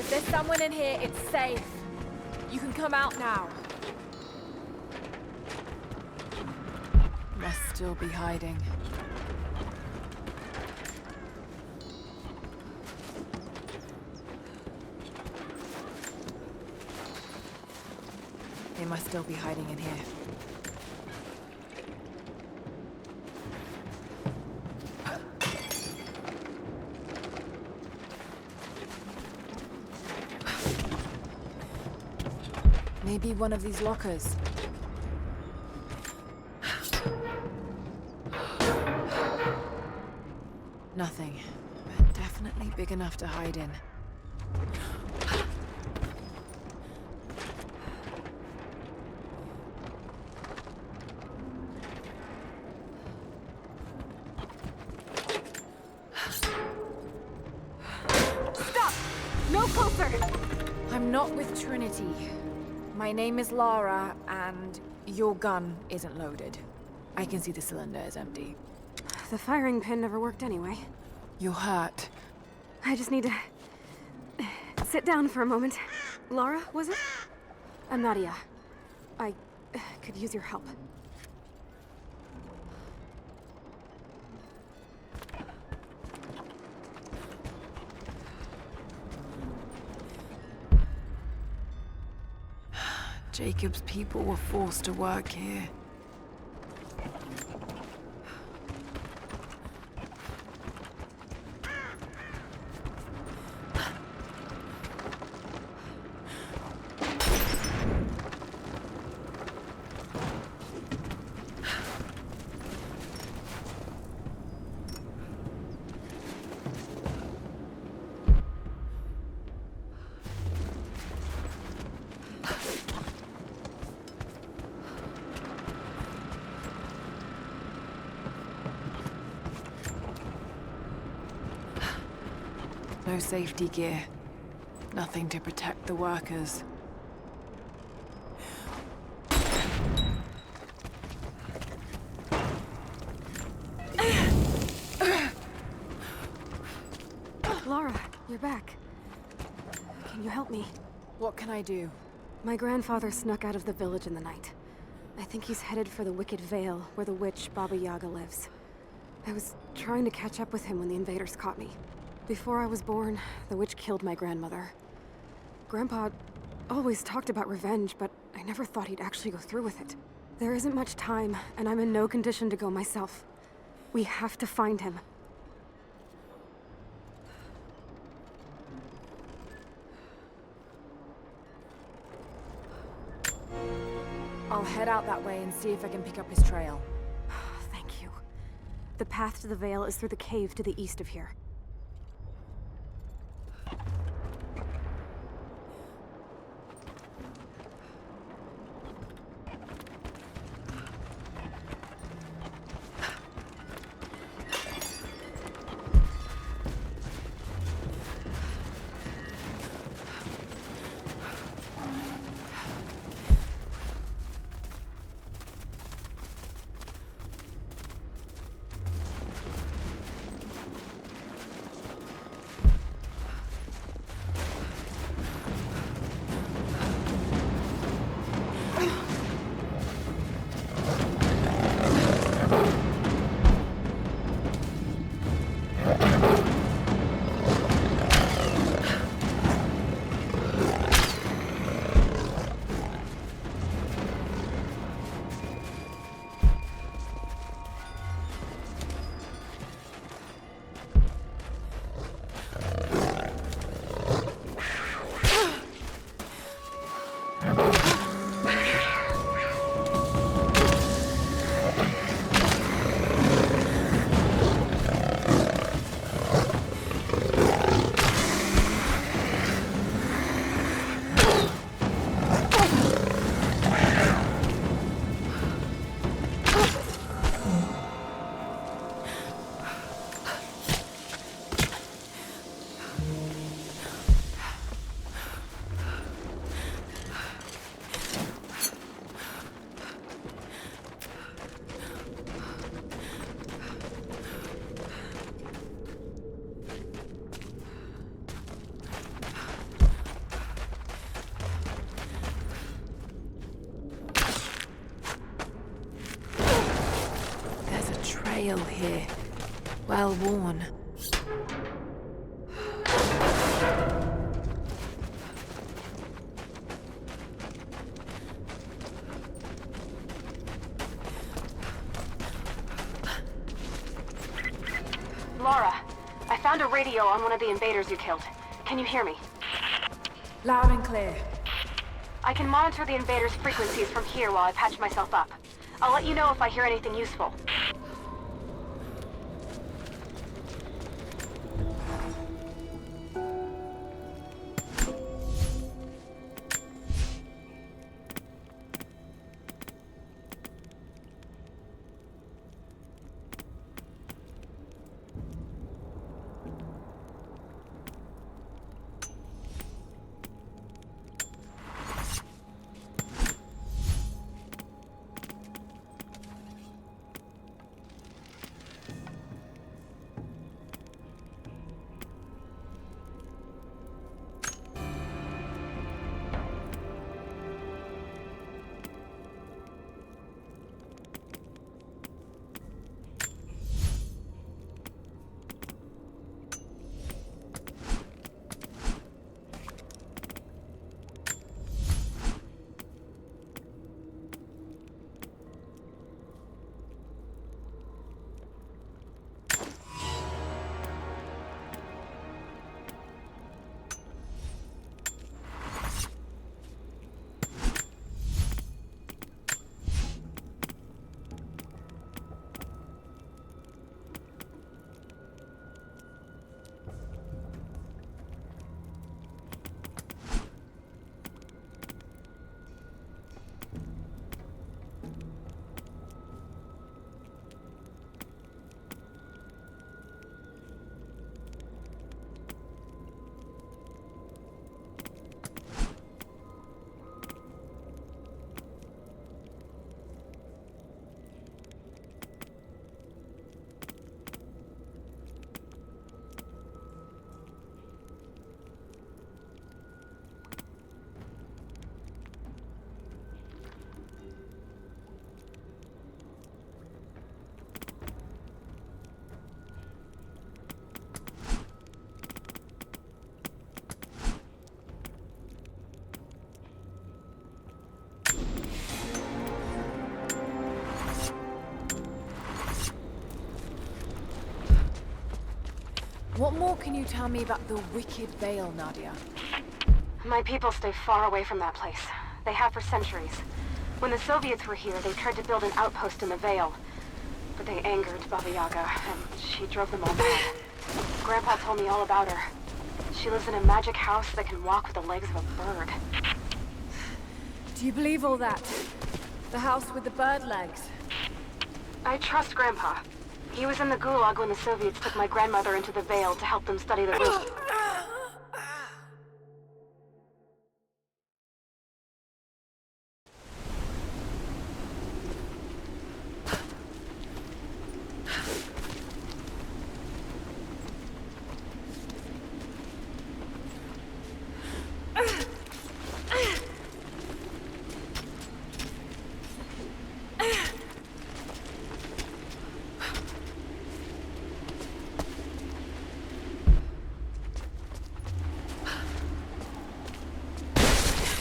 If there's someone in here, it's safe. You can come out now. Must still be hiding. They must still be hiding in here. Maybe one of these lockers. Nothing, but definitely big enough to hide in. Stop! No closer! I'm not with Trinity. My name is Lara, and your gun isn't loaded. I can see the cylinder is empty. The firing pin never worked anyway. You're hurt. I just need to sit down for a moment. Lara, was it? I'm Nadia. I could use your help. Jacob's people were forced to work here. No safety gear. Nothing to protect the workers. Lara, you're back. Can you help me? What can I do? My grandfather snuck out of the village in the night. I think he's headed for the Wicked Vale, where the witch Baba Yaga lives. I was trying to catch up with him when the invaders caught me. Before I was born, the witch killed my grandmother. Grandpa always talked about revenge, but I never thought he'd actually go through with it. There isn't much time, and I'm in no condition to go myself. We have to find him. I'll head out that way and see if I can pick up his trail. Thank you. The path to the Vale is through the cave to the east of here. veil here. Well worn. Laura, I found a radio on one of the invaders you killed. Can you hear me? Loud and clear. I can monitor the invaders' frequencies from here while I patch myself up. I'll let you know if I hear anything useful. What more can you tell me about the Wicked Veil, Nadia? My people stay far away from that place. They have for centuries. When the Soviets were here, they tried to build an outpost in the Veil. But they angered Baba Yaga, and she drove them all mad. Grandpa told me all about her. She lives in a magic house that can walk with the legs of a bird. Do you believe all that? The house with the bird legs? I trust Grandpa. He was in the Gulag when the Soviets took my grandmother into the Veil to help them study the root.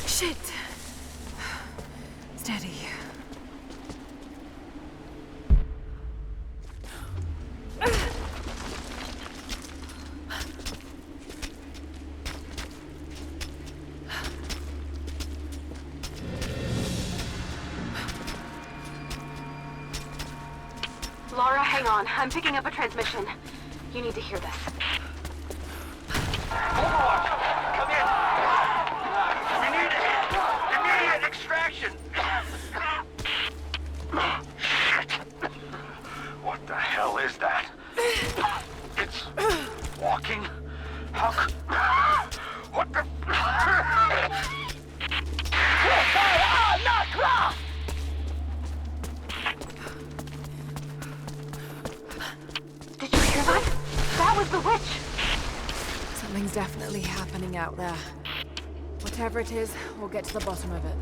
Shit! Steady. Laura, hang on. I'm picking up a transmission. You need to hear this. Overwatch! Come in! We need immediate extraction! Shit! What the hell is that? It's walking? How what the Did you hear that? That was the witch! Something's definitely happening out there. Whatever it is, we'll get to the bottom of it.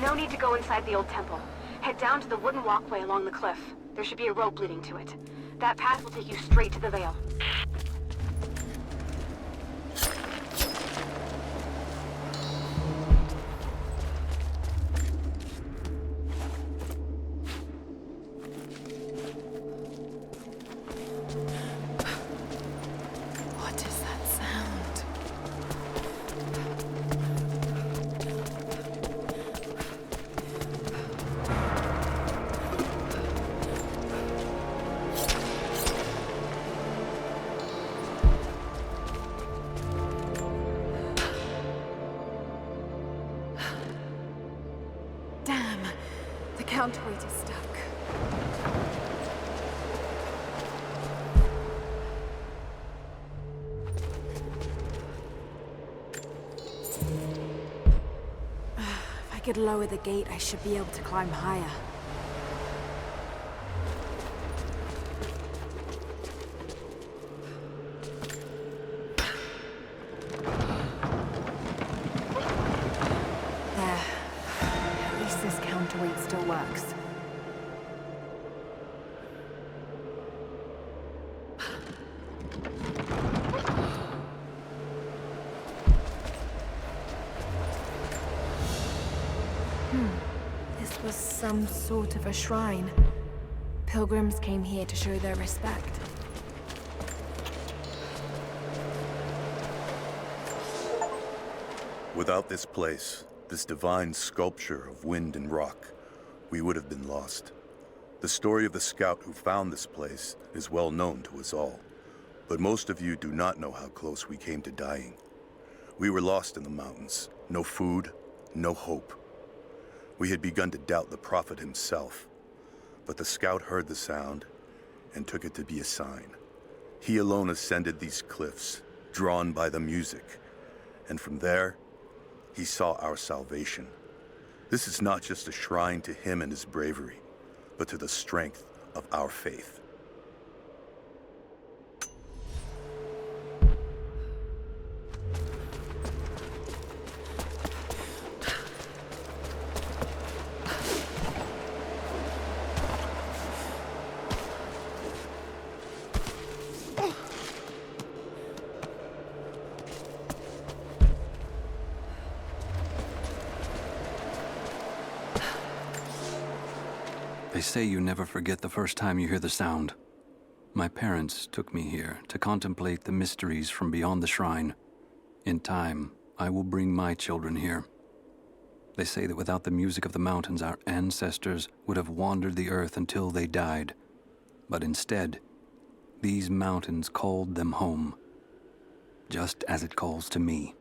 No need to go inside the old temple. Head down to the wooden walkway along the cliff. There should be a rope leading to it. That path will take you straight to the Vale. What is that sound? Damn, the counterweight is stuck. If I could lower the gate, I should be able to climb higher. There. At least this counterweight still works. This was some sort of a shrine. Pilgrims came here to show their respect. Without this place, this divine sculpture of wind and rock, we would have been lost. The story of the scout who found this place is well known to us all, but most of you do not know how close we came to dying. We were lost in the mountains, no food, no hope. We had begun to doubt the prophet himself, but the scout heard the sound and took it to be a sign. He alone ascended these cliffs, drawn by the music, and from there, he saw our salvation. This is not just a shrine to him and his bravery, but to the strength of our faith. They say you never forget the first time you hear the sound. My parents took me here to contemplate the mysteries from beyond the shrine. In time, I will bring my children here. They say that without the music of the mountains, our ancestors would have wandered the earth until they died. But instead, these mountains called them home, just as it calls to me.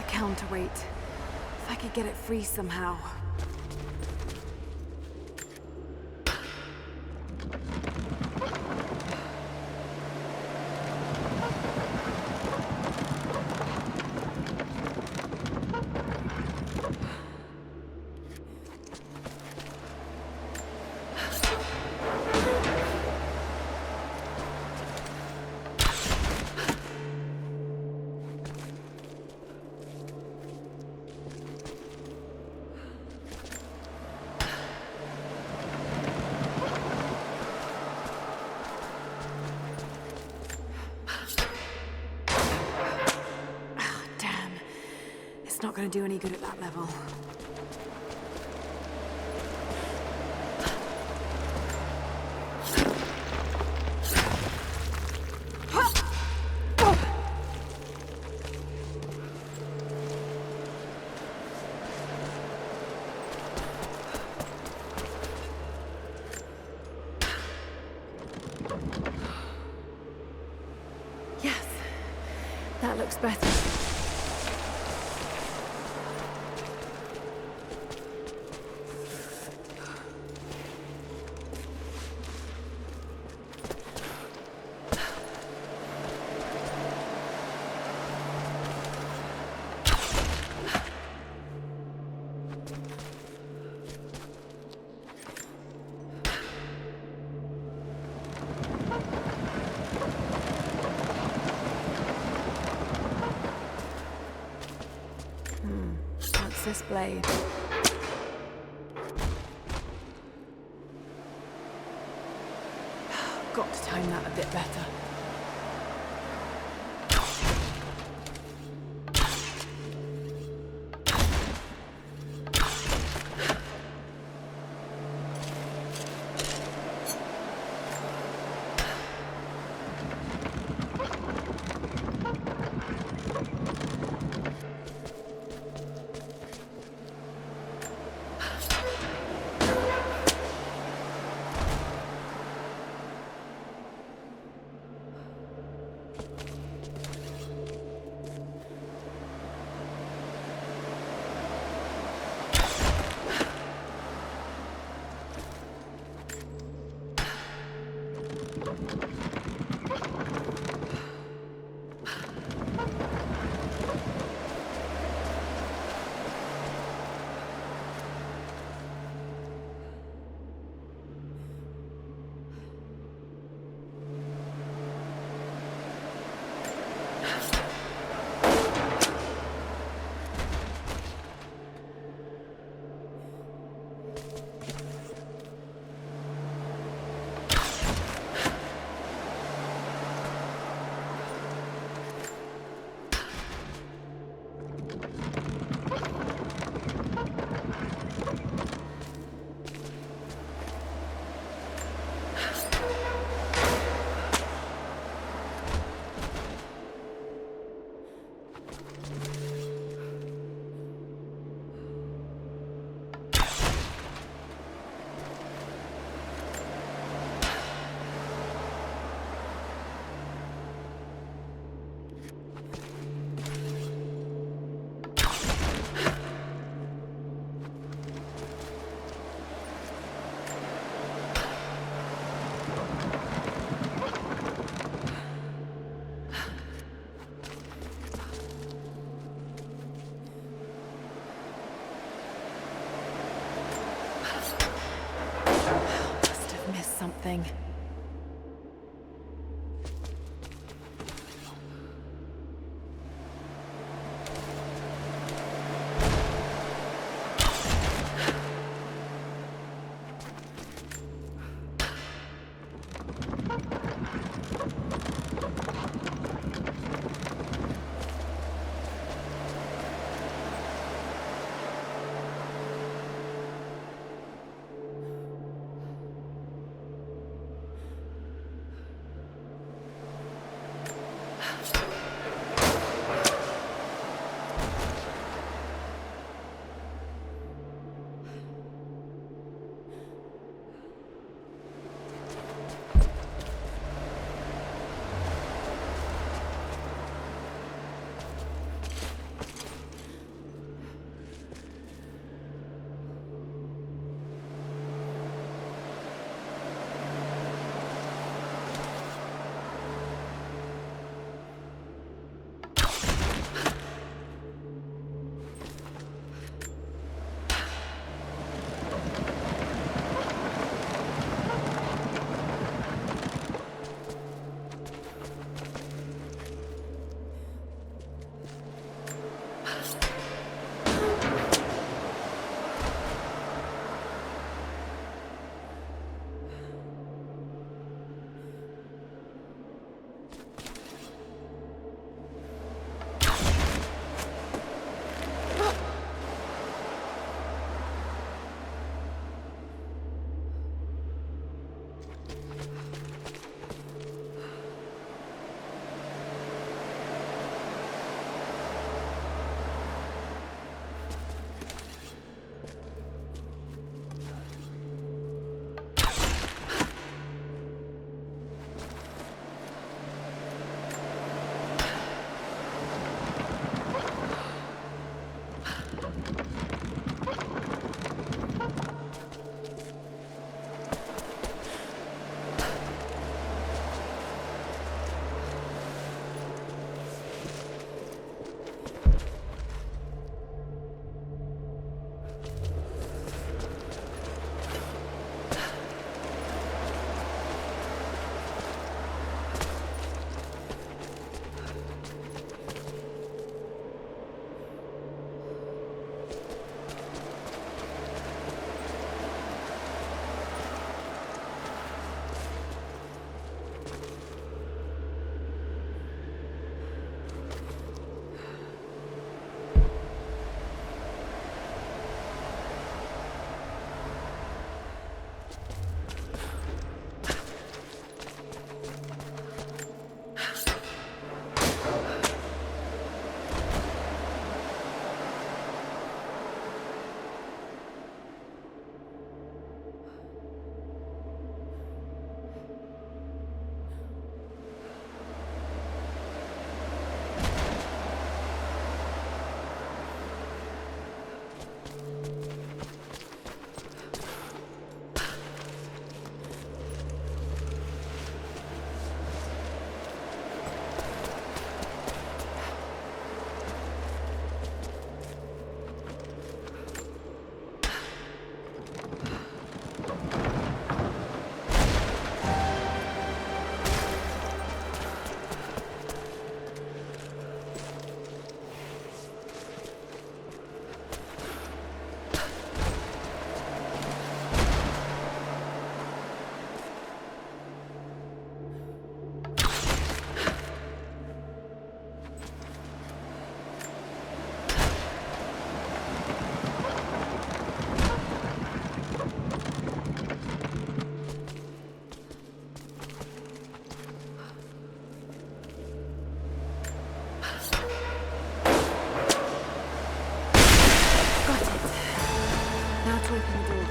Counterweight. If I could get it free somehow. It's not gonna do any good at that level. Yes, that looks better. What's this blade? Got to time that a bit better. Something. to open the door.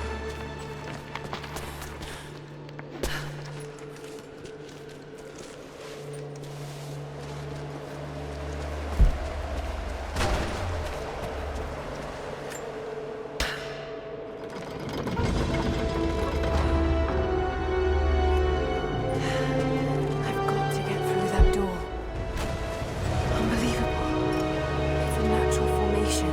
I've got to get through that door. Unbelievable. It's a natural formation.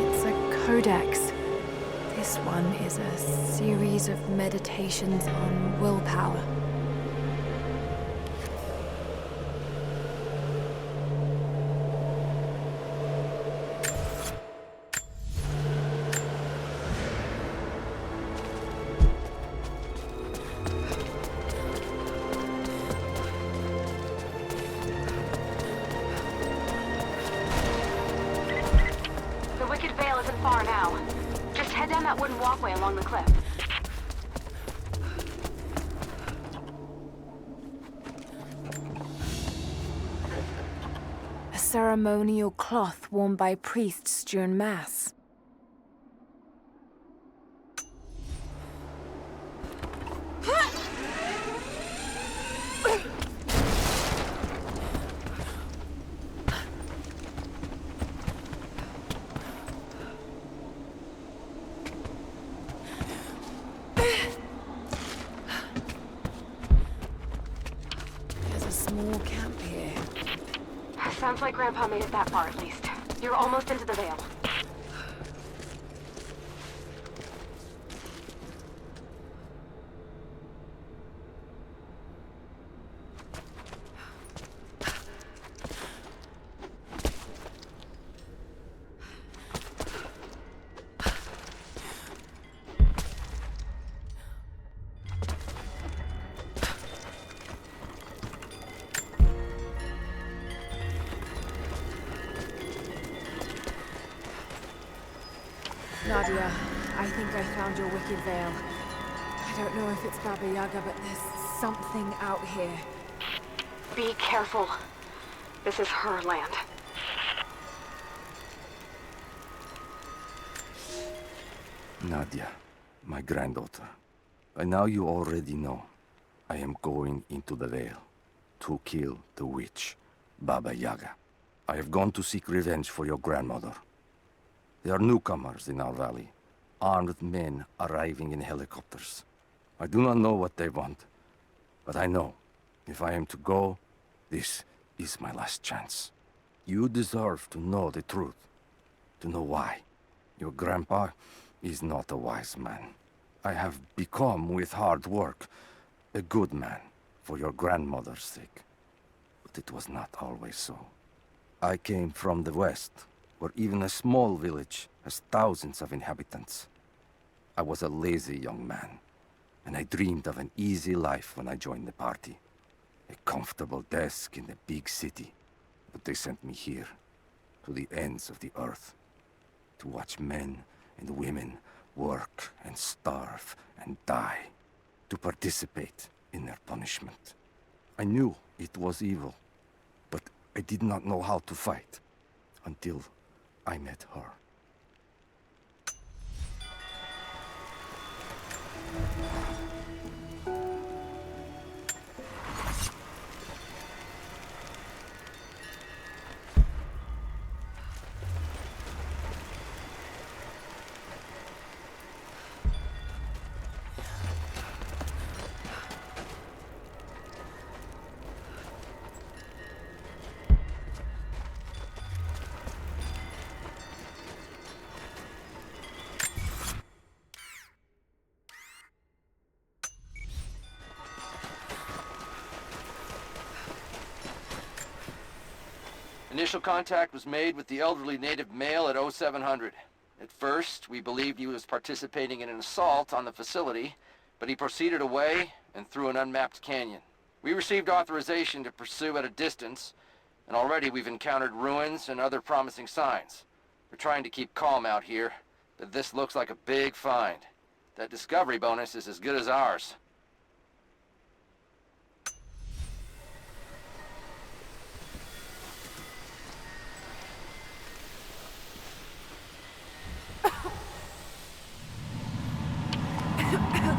It's a codex. This one is a series of meditations on willpower. The Wicked Veil isn't far now. Just head down that wooden walkway along the cliff. A ceremonial cloth worn by priests during Mass. There's a small camp here. Sounds like Grandpa made it that far at least. You're almost into the Veil. Nadia, I think I found your Wicked Veil. I don't know if it's Baba Yaga, but there's something out here. Be careful. This is her land. Nadia, my granddaughter. By now you already know. I am going into the Veil to kill the witch, Baba Yaga. I have gone to seek revenge for your grandmother. There are newcomers in our valley, armed men arriving in helicopters. I do not know what they want, but I know if I am to go, this is my last chance. You deserve to know the truth, to know why. Your grandpa is not a wise man. I have become, with hard work, a good man for your grandmother's sake. But it was not always so. I came from the west, where even a small village has thousands of inhabitants. I was a lazy young man, and I dreamed of an easy life when I joined the party. A comfortable desk in the big city. But they sent me here, to the ends of the earth, to watch men and women work and starve and die, to participate in their punishment. I knew it was evil, but I did not know how to fight until I met her. Initial contact was made with the elderly native male at 0700. At first, we believed he was participating in an assault on the facility, but he proceeded away and through an unmapped canyon. We received authorization to pursue at a distance, and already we've encountered ruins and other promising signs. We're trying to keep calm out here, but this looks like a big find. That discovery bonus is as good as ours.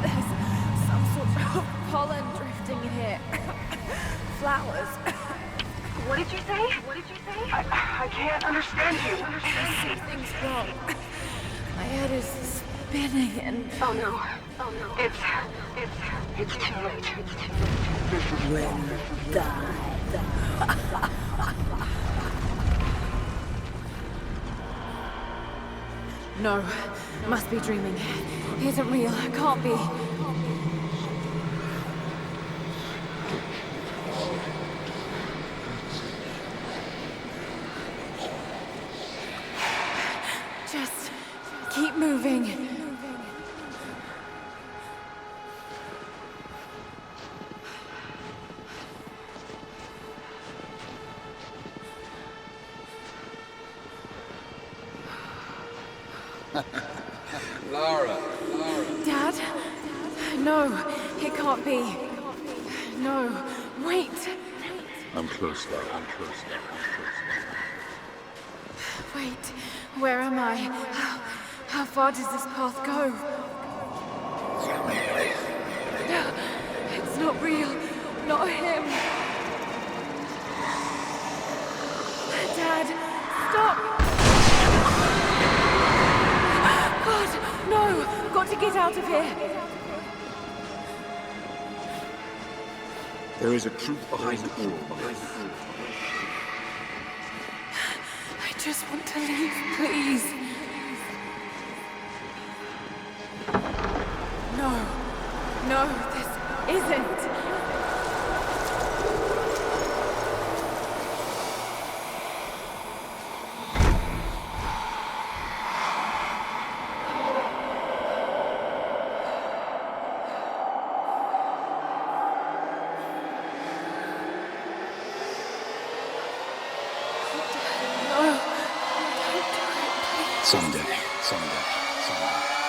There's some sort of pollen drifting in here. Flowers. What did you say? What did you say? I can't understand you. Something's wrong. My head is spinning and... Oh no. Oh no. It's too late. It's too late. When die. No, must be dreaming. Isn't real. Can't be. Just keep moving. Lara. Dad? No, it can't be. No, wait. I'm close, Lara. I'm close, Lara. Wait, where am I? How far does this path go? It's not real. Not him. Dad, stop! God, no! Got to get out of here! There is a truth behind it all. I just want to leave, please. No, this isn't. Someday.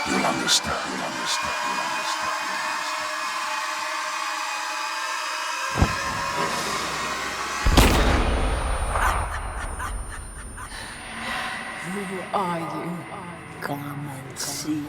You'll understand. Who are you? Come and see.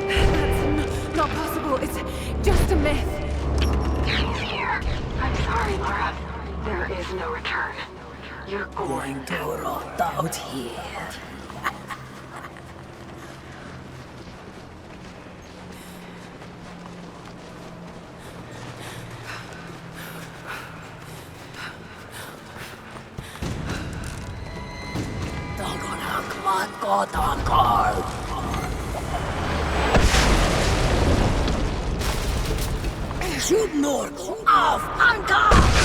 That's not possible. It's just a myth. He's here. I'm sorry, Laura. There is no return. You're going To rot out here. Shoot north, off, anchor!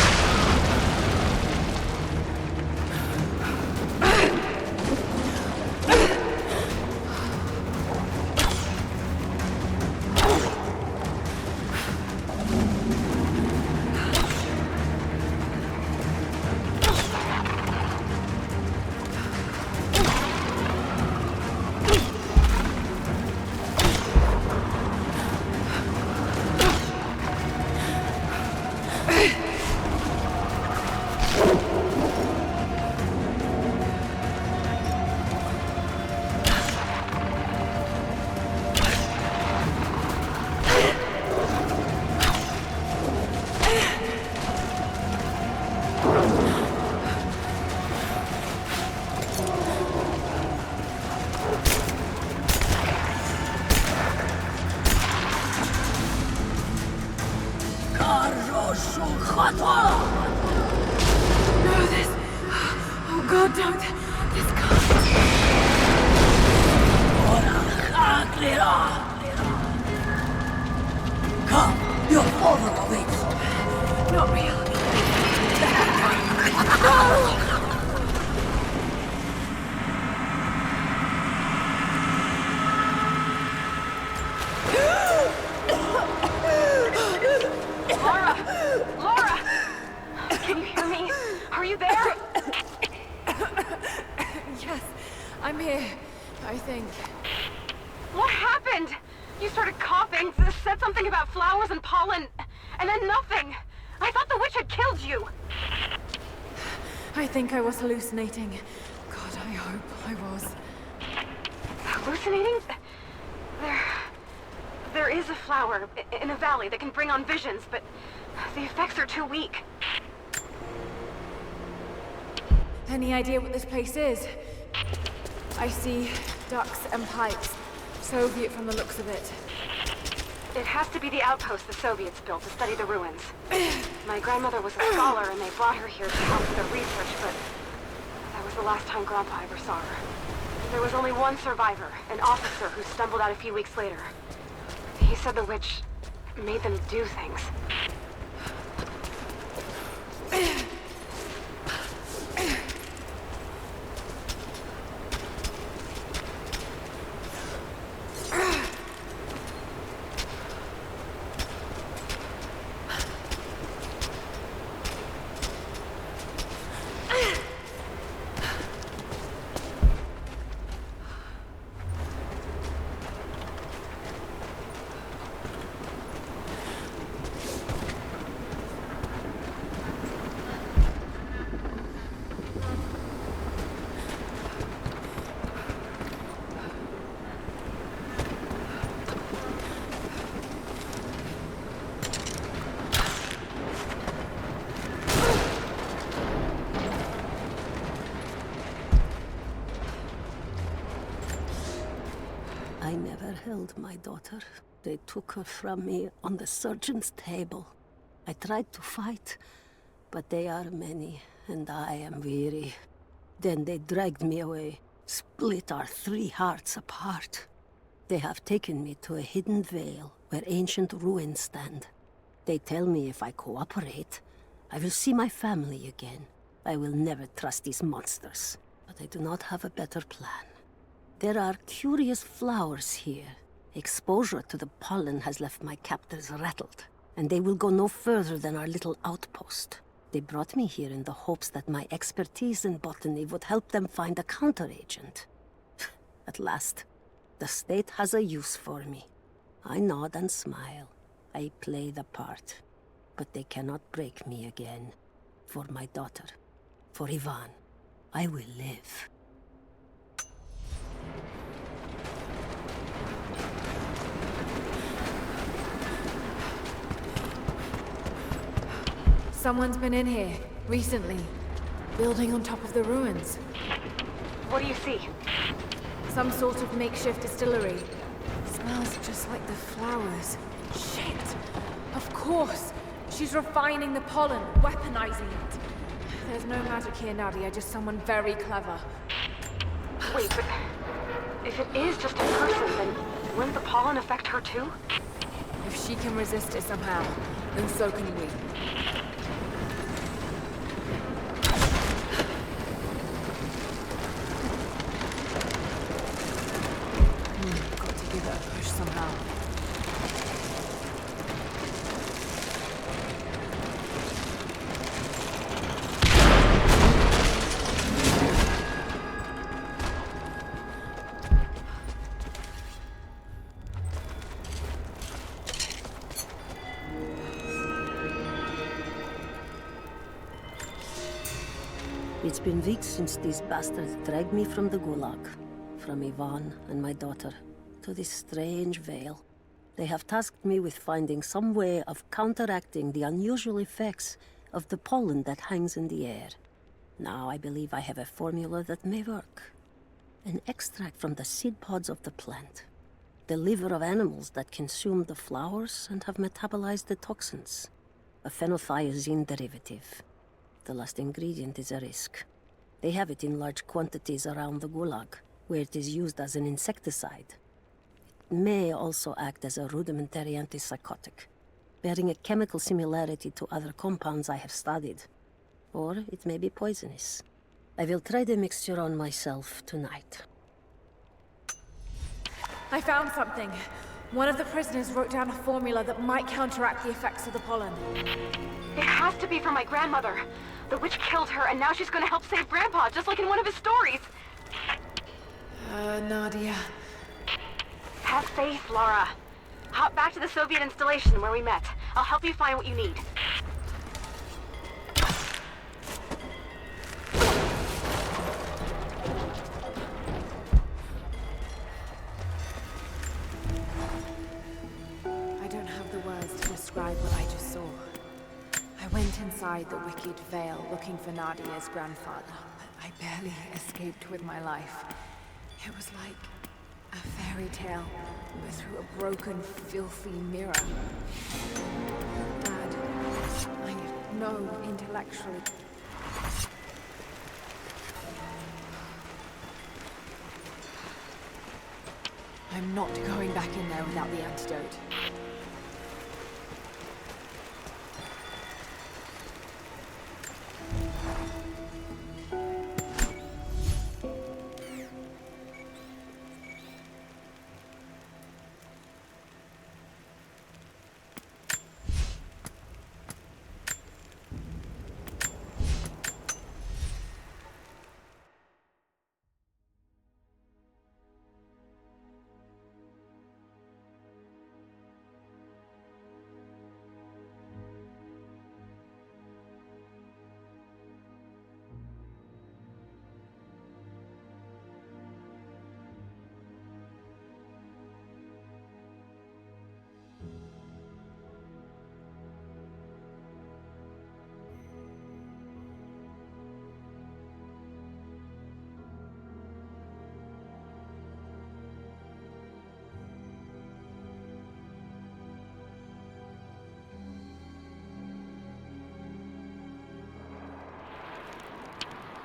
No, this... Oh God, don't. This can't... Come, your father awaits. think? What happened? You started coughing, said something about flowers and pollen, and then nothing. I thought the witch had killed you. I think I was hallucinating. God, I hope I was. Hallucinating? There is a flower in a valley that can bring on visions, but the effects are too weak. Any idea what this place is? I see ducks and pipes. Soviet from the looks of it. It has to be the outpost the Soviets built to study the ruins. My grandmother was a scholar and they brought her here to help with the research, but that was the last time Grandpa ever saw her. There was only one survivor, an officer who stumbled out a few weeks later. He said the witch made them do things. I never held my daughter. They took her from me on the surgeon's table. I tried to fight, but they are many, and I am weary. Then they dragged me away, split our 3 hearts apart. They have taken me to a hidden vale where ancient ruins stand. They tell me if I cooperate, I will see my family again. I will never trust these monsters, but I do not have a better plan. There are curious flowers here. Exposure to the pollen has left my captors rattled, and they will go no further than our little outpost. They brought me here in the hopes that my expertise in botany would help them find a counteragent. At last, the state has a use for me. I nod and smile. I play the part. But they cannot break me again. For my daughter, for Ivan, I will live. Someone's been in here, recently. Building on top of the ruins. What do you see? Some sort of makeshift distillery. Smells just like the flowers. Shit! Of course! She's refining the pollen, weaponizing it. There's no magic here, Nadia, just someone very clever. Wait, but if it is just a person, then wouldn't the pollen affect her too? If she can resist it somehow, then so can we. Got to give it a push somehow. It's been weeks since these bastards dragged me from the Gulag, from Ivan and my daughter, to this strange vale. They have tasked me with finding some way of counteracting the unusual effects of the pollen that hangs in the air. Now I believe I have a formula that may work. An extract from the seed pods of the plant. The liver of animals that consume the flowers and have metabolized the toxins. A phenothiazine derivative. The last ingredient is a risk. They have it in large quantities around the Gulag, where it is used as an insecticide. It may also act as a rudimentary antipsychotic, bearing a chemical similarity to other compounds I have studied. Or it may be poisonous. I will try the mixture on myself tonight. I found something. One of the prisoners wrote down a formula that might counteract the effects of the pollen. It has to be from my grandmother. The witch killed her, and now she's gonna help save Grandpa, just like in one of his stories. Nadia. Have faith, Laura. Hop back to the Soviet installation where we met. I'll help you find what you need. I don't have the words to describe what I just saw. I went inside the wicked veil looking for Nadia's grandfather, but I barely escaped with my life. It was like a fairy tale, but through a broken, filthy mirror. Dad, I know intellectually. I'm not going back in there without the antidote.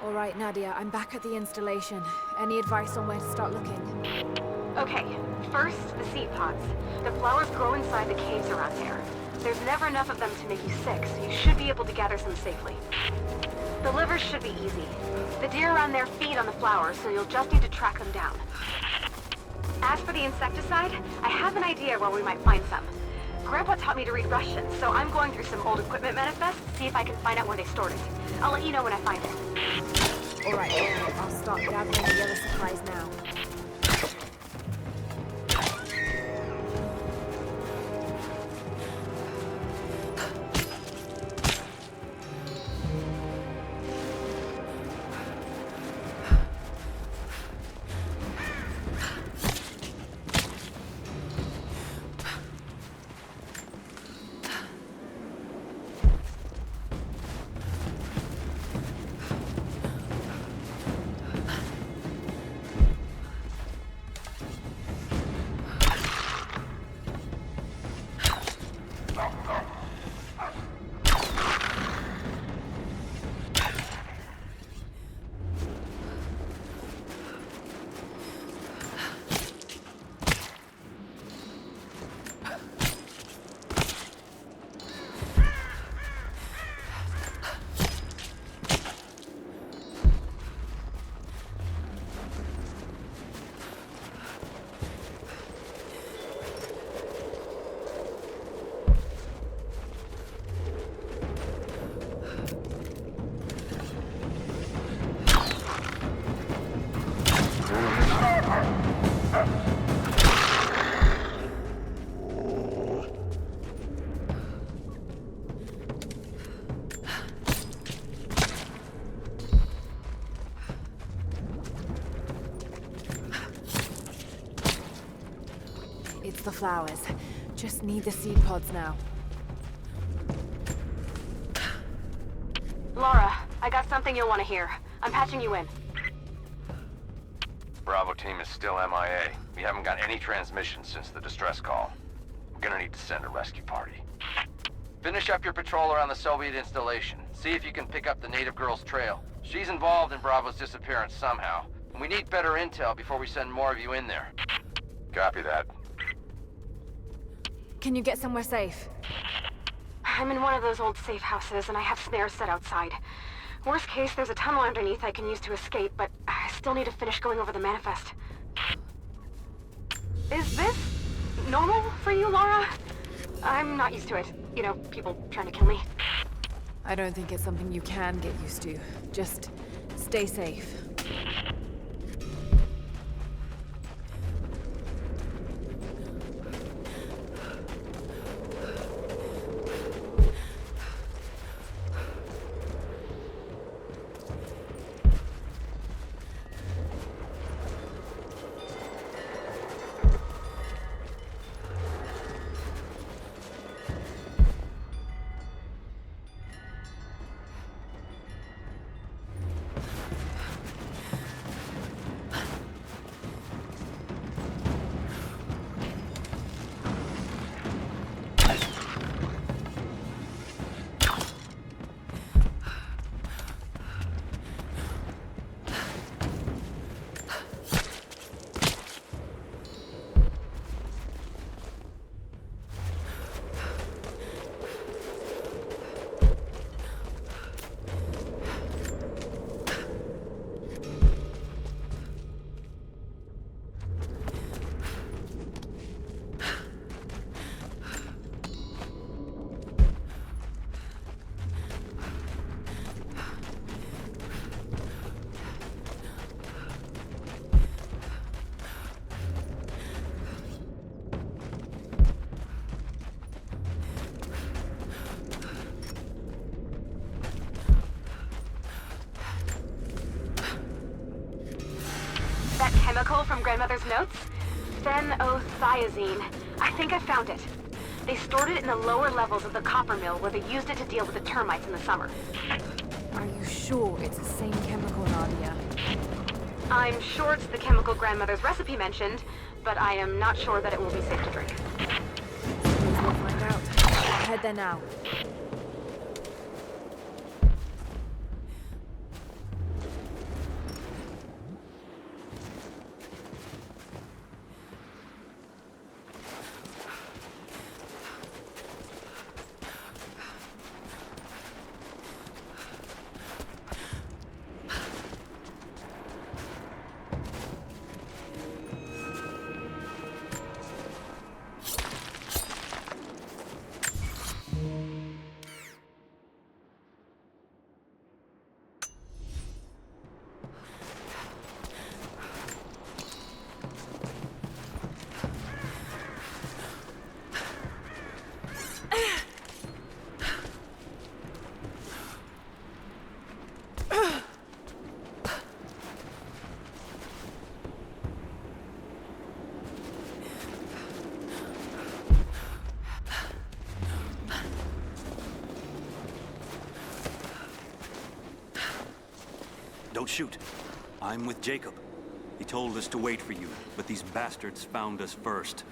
All right, Nadia, I'm back at the installation. Any advice on where to start looking? Okay, first, the seed pods. The flowers grow inside the caves around there. There's never enough of them to make you sick, so you should be able to gather some safely. The livers should be easy. The deer around there feed on the flowers, so you'll just need to track them down. As for the insecticide, I have an idea where we might find some. Grandpa taught me to read Russian, so I'm going through some old equipment manifests to see if I can find out where they stored it. I'll let you know when I find it. All right, I'll start gathering the other supplies now. It's the flowers. Just need the seed pods now. Laura, I got something you'll want to hear. I'm patching you in. Bravo team is still MIA. We haven't got any transmissions since the distress call. We're gonna need to send a rescue party. Finish up your patrol around the Soviet installation. See if you can pick up the native girl's trail. She's involved in Bravo's disappearance somehow. And we need better intel before we send more of you in there. Copy that. Can you get somewhere safe? I'm in one of those old safe houses, and I have snares set outside. Worst case, there's a tunnel underneath I can use to escape, but I still need to finish going over the manifest. Is this normal for you, Laura? I'm not used to it. You know, people trying to kill me. I don't think it's something you can get used to. Just stay safe. chemical from Grandmother's notes? Phenothiazine. I think I found it. They stored it in the lower levels of the copper mill where they used it to deal with the termites in the summer. Are you sure it's the same chemical, Nadia? I'm sure it's the chemical Grandmother's recipe mentioned, but I am not sure that it will be safe to drink. Suppose we'll find out. I'll head there now. Don't shoot. I'm with Jacob. He told us to wait for you, but these bastards found us first.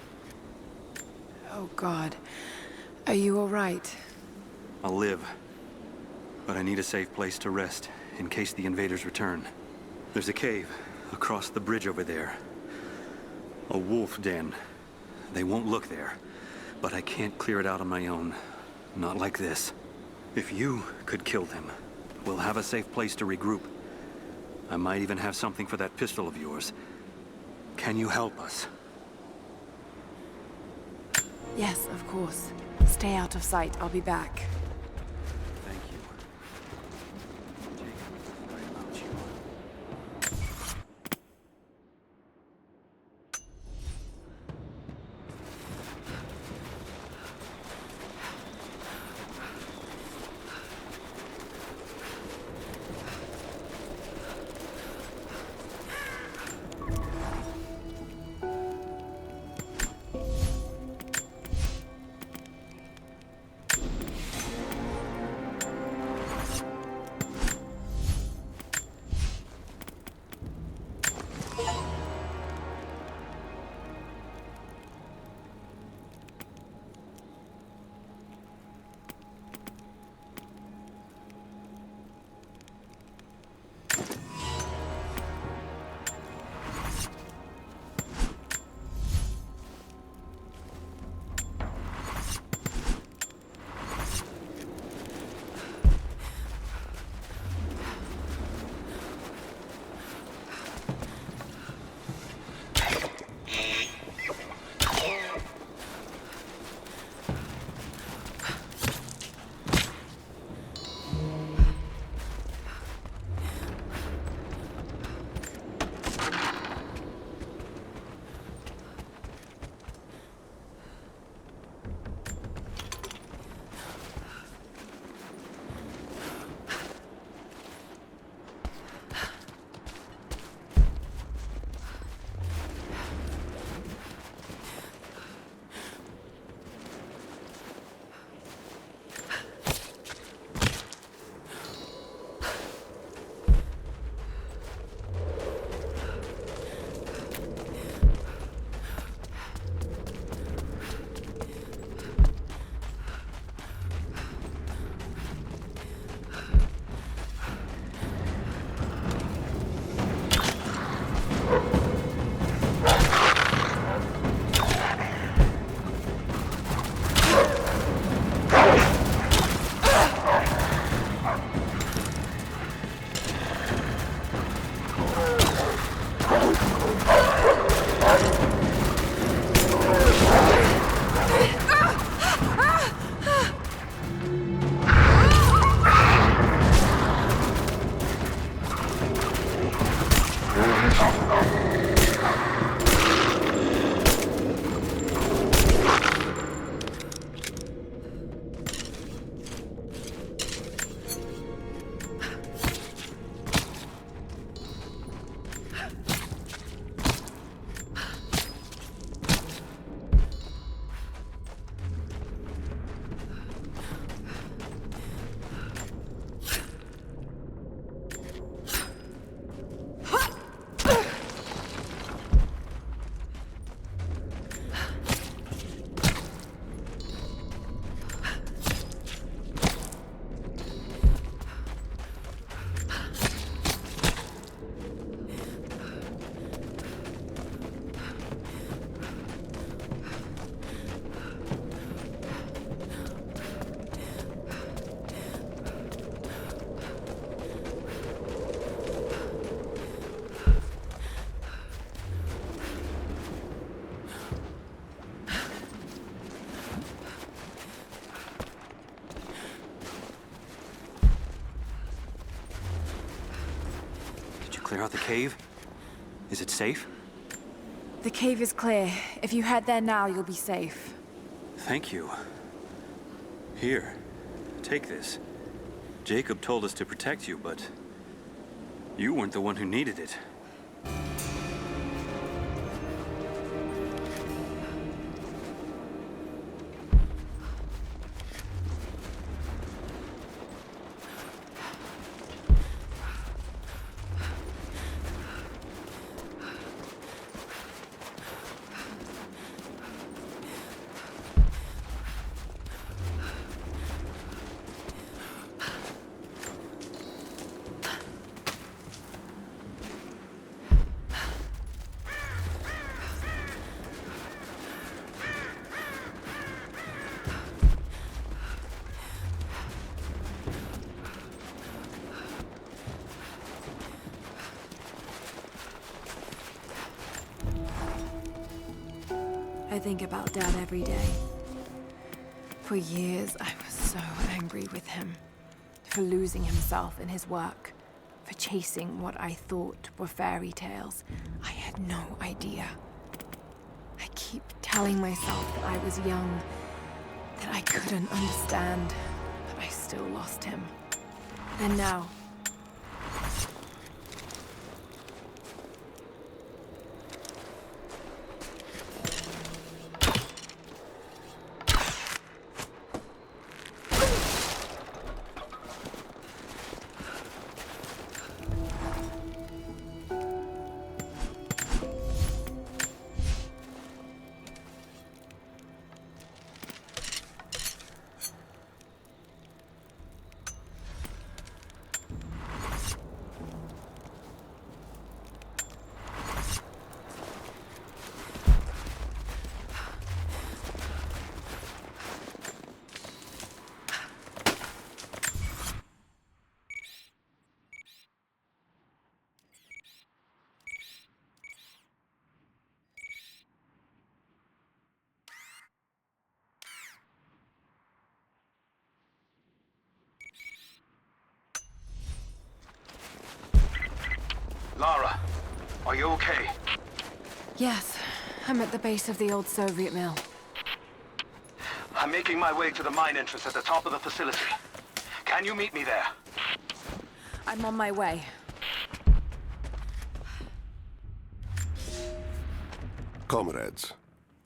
Oh, God. Are you all right? I'll live. But I need a safe place to rest, in case the invaders return. There's a cave across the bridge over there. A wolf den. They won't look there. But I can't clear it out on my own. Not like this. If you could kill them, we'll have a safe place to regroup. I might even have something for that pistol of yours. Can you help us? Yes, of course. Stay out of sight. I'll be back. Thank you. Jacob, sorry about you. Clear out the cave? Is it safe? The cave is clear. If you head there now, you'll be safe. Thank you. Here, take this. Jacob told us to protect you, but you weren't the one who needed it. I think about Dad every day. For years, I was so angry with him. For losing himself in his work. For chasing what I thought were fairy tales. I had no idea. I keep telling myself that I was young, that I couldn't understand, but I still lost him. And now, Lara, are you okay? yes, I'm at the base of the old Soviet mill. I'm making my way to the mine entrance at the top of the facility. Can you meet me there? I'm on my way. Comrades,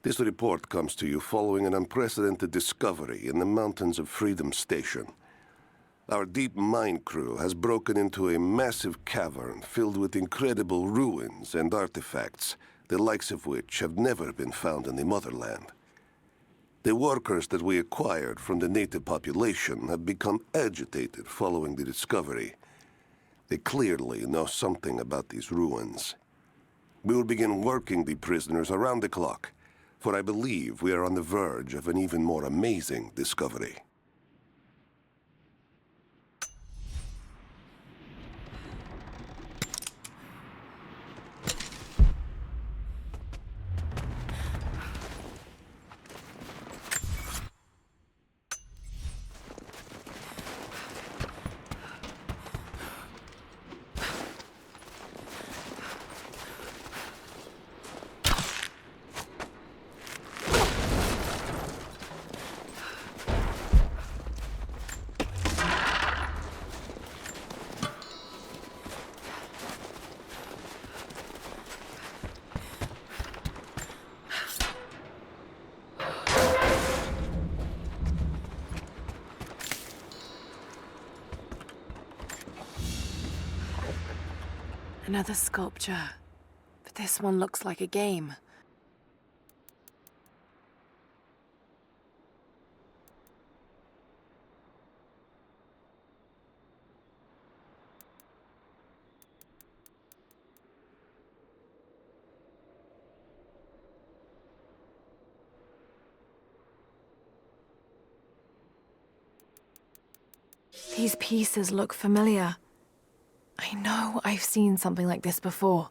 this report comes to you following an unprecedented discovery in the mountains of Freedom Station. Our deep mine crew has broken into a massive cavern filled with incredible ruins and artifacts, the likes of which have never been found in the motherland. The workers that we acquired from the native population have become agitated following the discovery. They clearly know something about these ruins. We will begin working the prisoners around the clock, for I believe we are on the verge of an even more amazing discovery. Another sculpture, but this one looks like a game. These pieces look familiar. I know I've seen something like this before.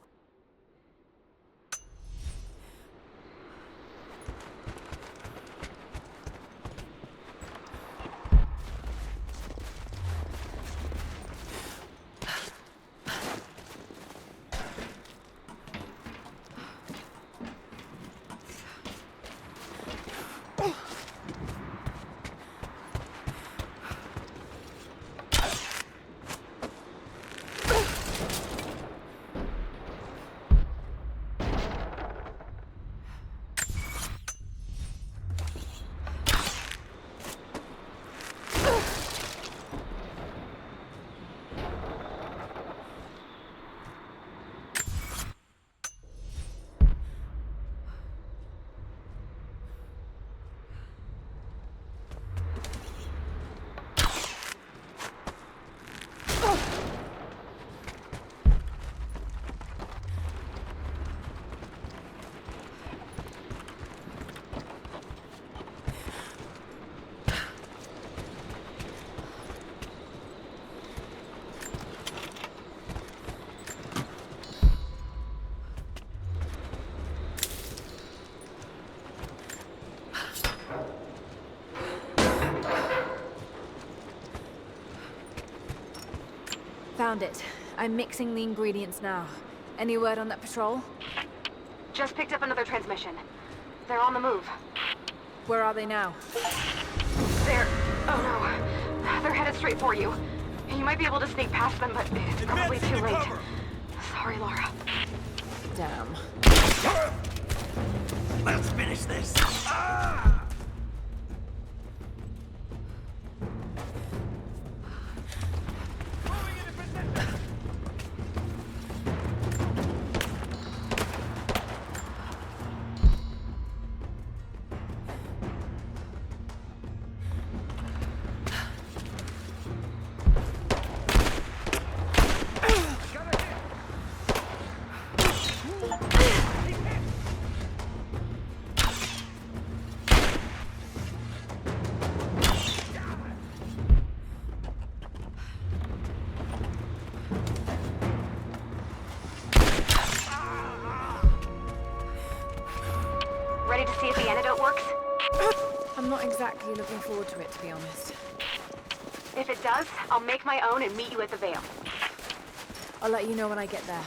Found it. I'm mixing the ingredients now. Any word on that patrol? Just picked up another transmission. They're on the move. Where are they now? Oh no. They're headed straight for you. You might be able to sneak past them, but it's probably too late. Sorry, Laura. Damn. Let's finish this. Ready to see if the antidote works? I'm not exactly looking forward to it, to be honest. If it does, I'll make my own and meet you at the Vale. I'll let you know when I get there.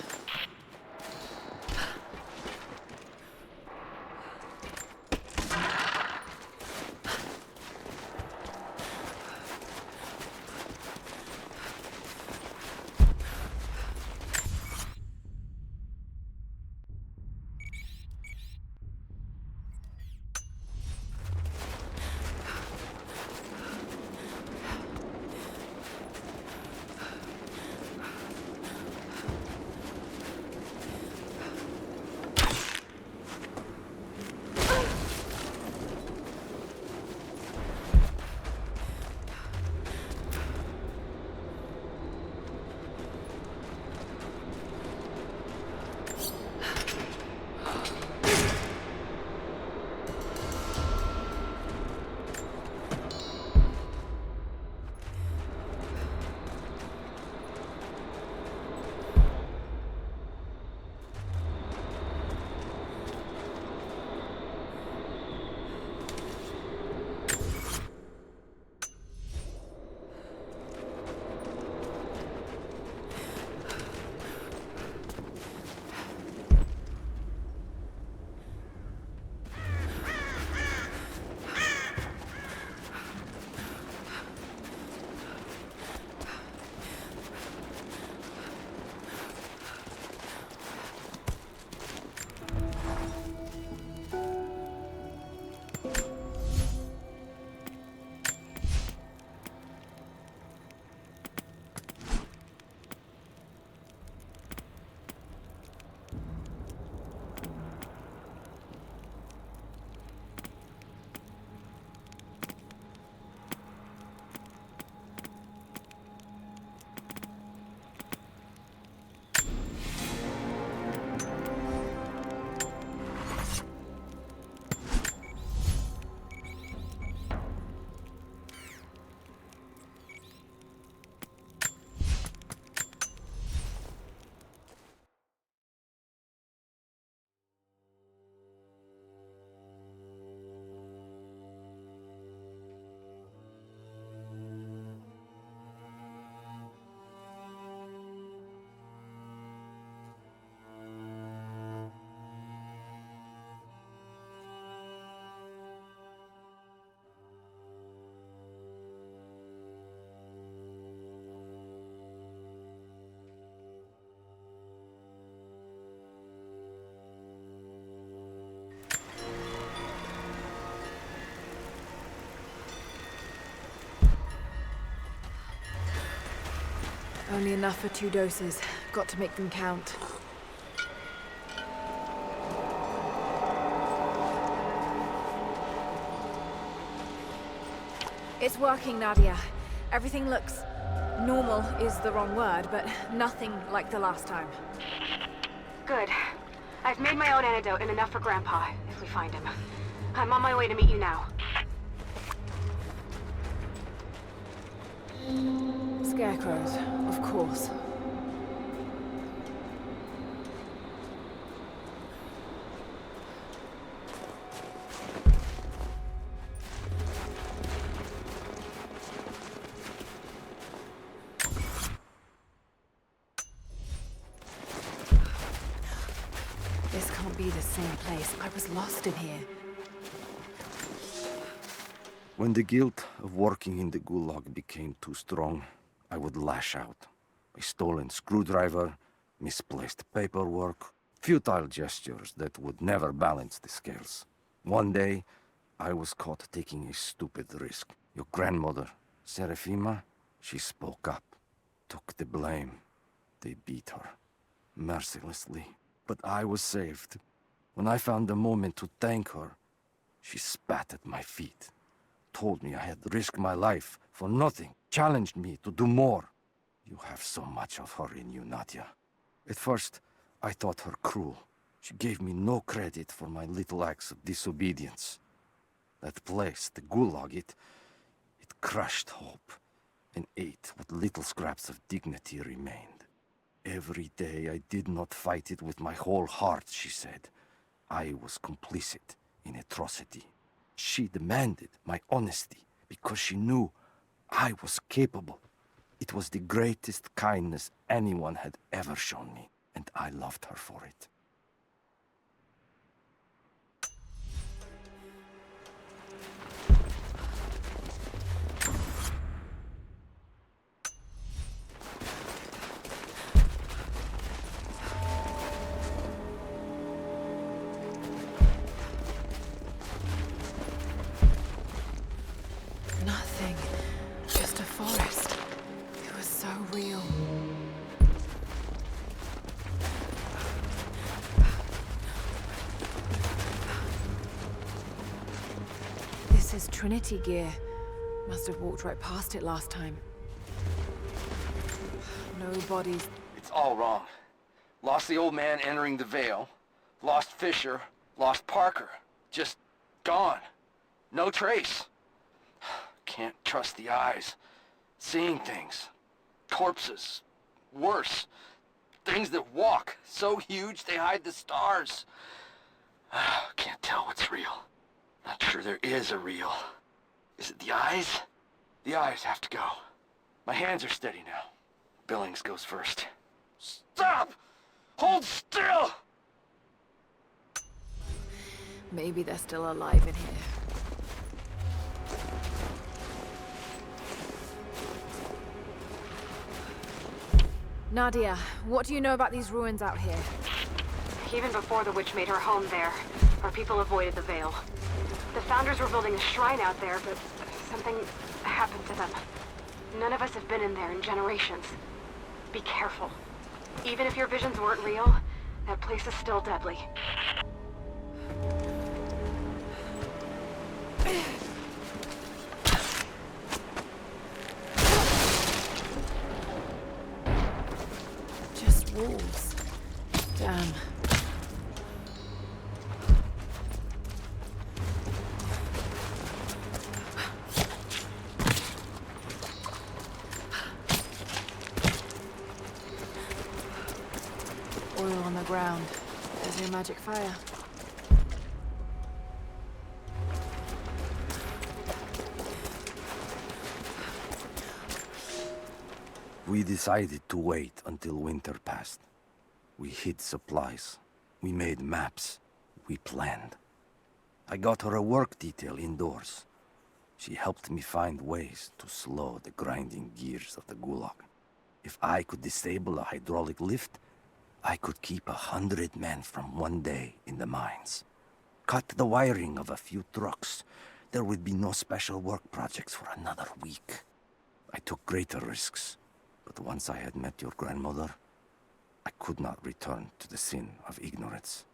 Only enough for 2 doses. Got to make them count. It's working, Nadia. Everything looks... normal is the wrong word, but nothing like the last time. Good. I've made my own antidote and enough for Grandpa, if we find him. I'm on my way to meet you now. Scarecrows, of course. be the same place. I was lost in here. When the guilt of working in the Gulag became too strong, I would lash out. A stolen screwdriver, misplaced paperwork, futile gestures that would never balance the scales. One day, I was caught taking a stupid risk. Your grandmother, Serafima, she spoke up, took the blame. They beat her, mercilessly. But I was saved. When I found a moment to thank her, she spat at my feet, told me I had risked my life for nothing, challenged me to do more. You have so much of her in you, Nadia. At first, I thought her cruel. She gave me no credit for my little acts of disobedience. That place, the Gulag, it crushed hope and ate what little scraps of dignity remained. Every day I did not fight it with my whole heart, she said. I was complicit in atrocity. She demanded my honesty because she knew I was capable. It was the greatest kindness anyone had ever shown me, and I loved her for it. Nothing. Just a forest. It was so real. This is Trinity gear. Must have walked right past it last time. No bodies. It's all wrong. Lost the old man entering the Vale. Lost Fisher. Lost Parker. Just gone. No trace. Can't trust the eyes. Seeing things. Corpses. Worse. Things that walk. So huge they hide the stars. Can't tell what's real. Not sure there is a real. Is it the eyes? The eyes have to go. My hands are steady now. Billings goes first. Stop! Hold still! Maybe they're still alive in here. Nadia, what do you know about these ruins out here? Even before the witch made her home there, our people avoided the Vale. The Founders were building a shrine out there, but something happened to them. None of us have been in there in generations. Be careful. Even if your visions weren't real, that place is still deadly. Just wolves. Damn. Oil on the ground. There's your magic fire. We decided to wait until winter passed. We hid supplies. We made maps. We planned. I got her a work detail indoors. She helped me find ways to slow the grinding gears of the Gulag. If I could disable a hydraulic lift, I could keep 100 men from one day in the mines. Cut the wiring of a few trucks. There would be no special work projects for another week. I took greater risks. But once I had met your grandmother, I could not return to the sin of ignorance.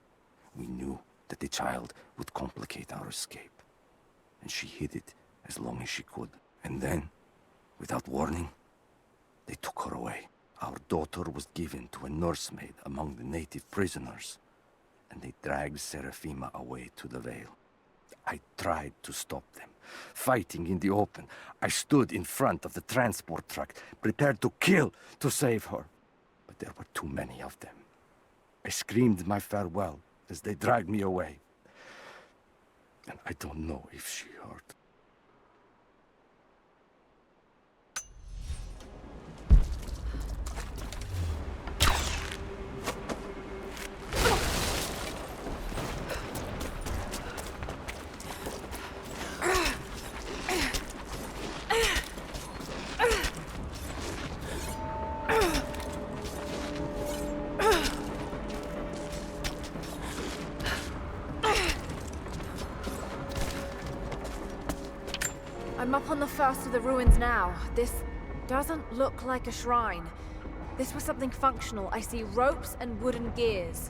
We knew that the child would complicate our escape, and she hid it as long as she could. And then, without warning, they took her away. Our daughter was given to a nursemaid among the native prisoners, and they dragged Serafima away to the Vale. I tried to stop them, fighting in the open. I stood in front of the transport truck, prepared to kill to save her. But there were too many of them. I screamed my farewell as they dragged me away. And I don't know if she heard. up on the first of the ruins now. This doesn't look like a shrine. This was something functional. I see ropes and wooden gears.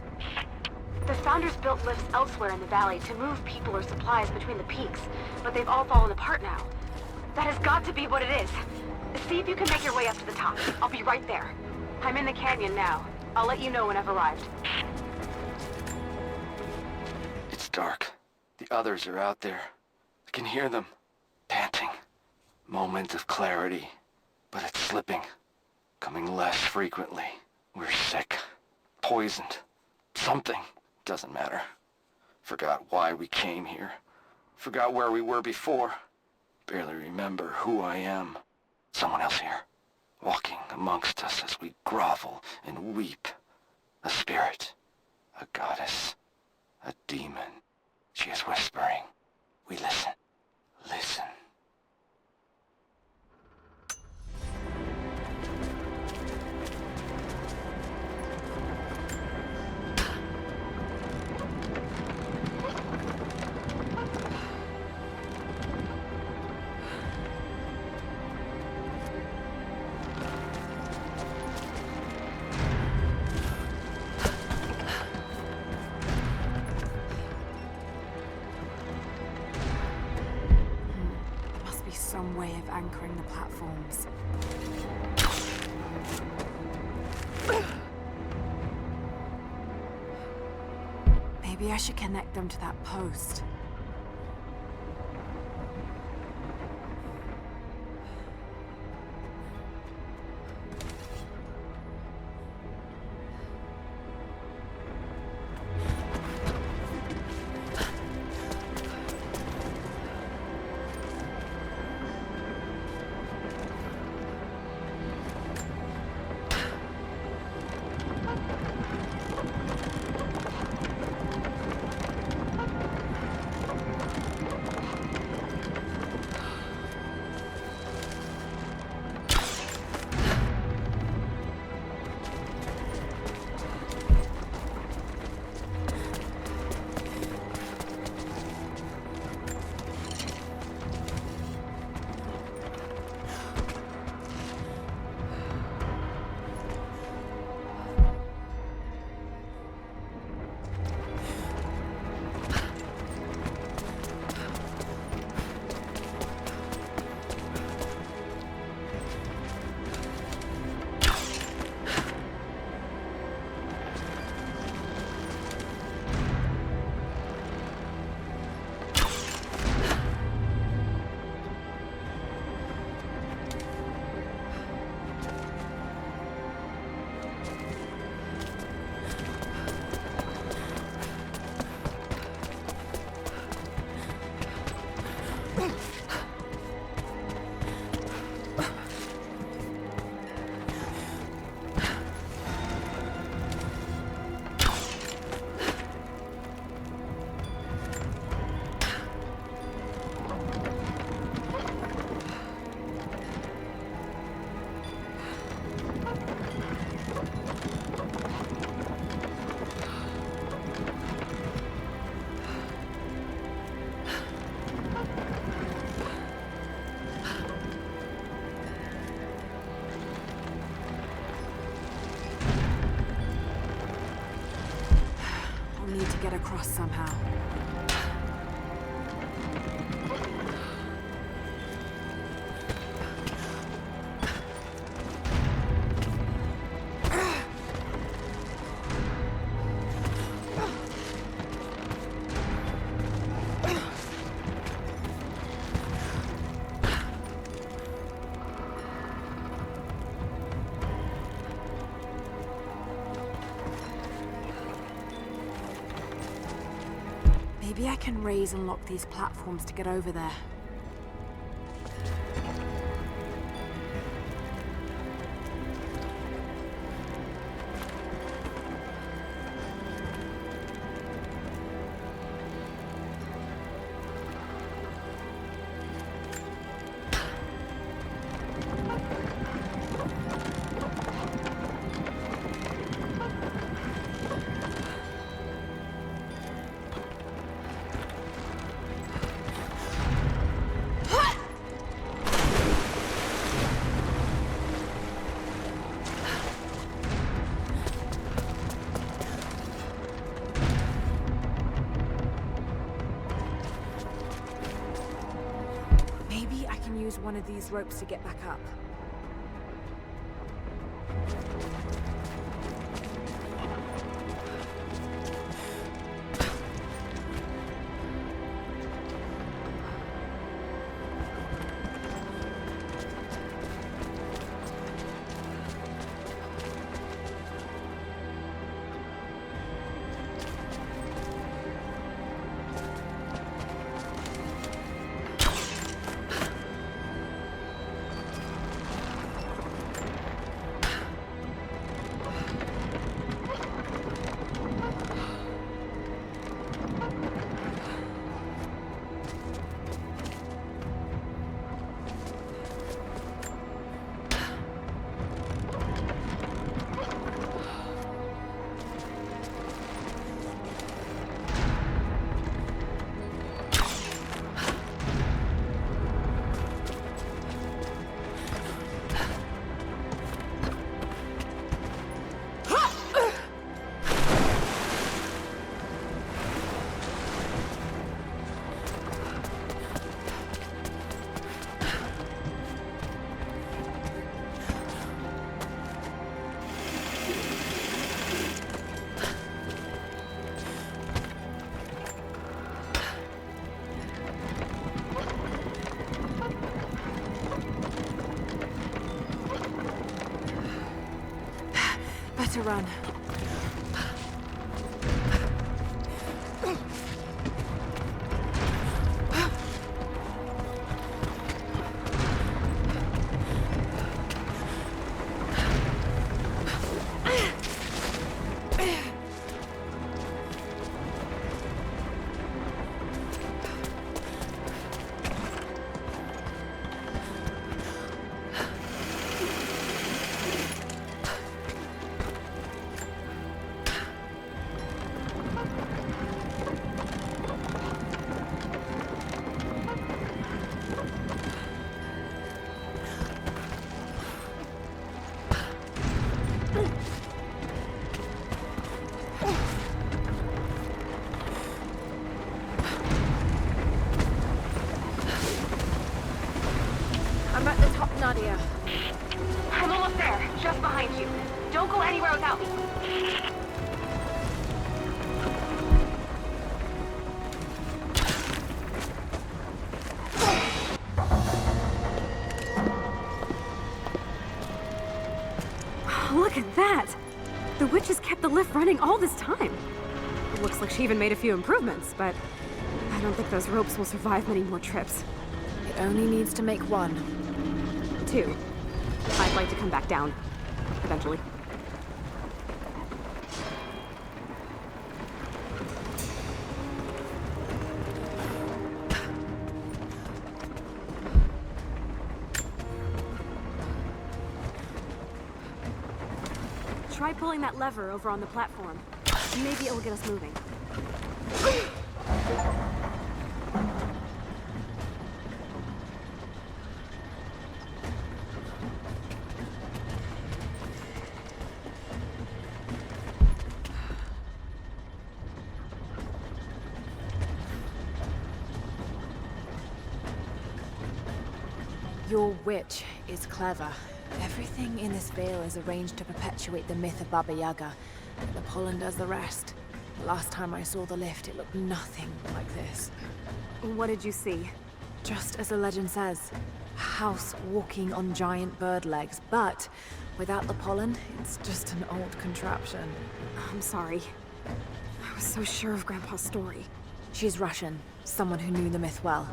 The Founders built lifts elsewhere in the valley to move people or supplies between the peaks, but they've all fallen apart now. That has got to be what it is. See if you can make your way up to the top. I'll be right there. I'm in the canyon now. I'll let you know when I've arrived. It's dark. The others are out there. I can hear them, panting. Moment of clarity, but it's slipping. Coming less frequently. We're sick. Poisoned. Something. Doesn't matter. Forgot why we came here. Forgot where we were before. Barely remember who I am. Someone else here. Walking amongst us as we grovel and weep. A spirit. A goddess. A demon. She is whispering. We listen. Listen. Some way of anchoring the platforms. Maybe I should connect them to that post. Need to get across somehow. Maybe I can raise and lock these platforms to get over there. one of these ropes to get back up. Better run. I'm at the top, Nadia. I'm almost there, just behind you. Don't go anywhere without me. Look at that! The witch has kept the lift running all this time. It looks like she even made a few improvements, but I don't think those ropes will survive many more trips. It only needs to make one. 2. I'd like to come back down. Eventually. Try pulling that lever over on the platform. Maybe it'll get us moving. Your witch is clever. Everything in this veil is arranged to perpetuate the myth of Baba Yaga, and the pollen does the rest. Last time I saw the lift, it looked nothing like this. What did you see? Just as the legend says, a house walking on giant bird legs, but without the pollen, it's just an old contraption. I'm sorry. I was so sure of Grandpa's story. She's Russian, someone who knew the myth well.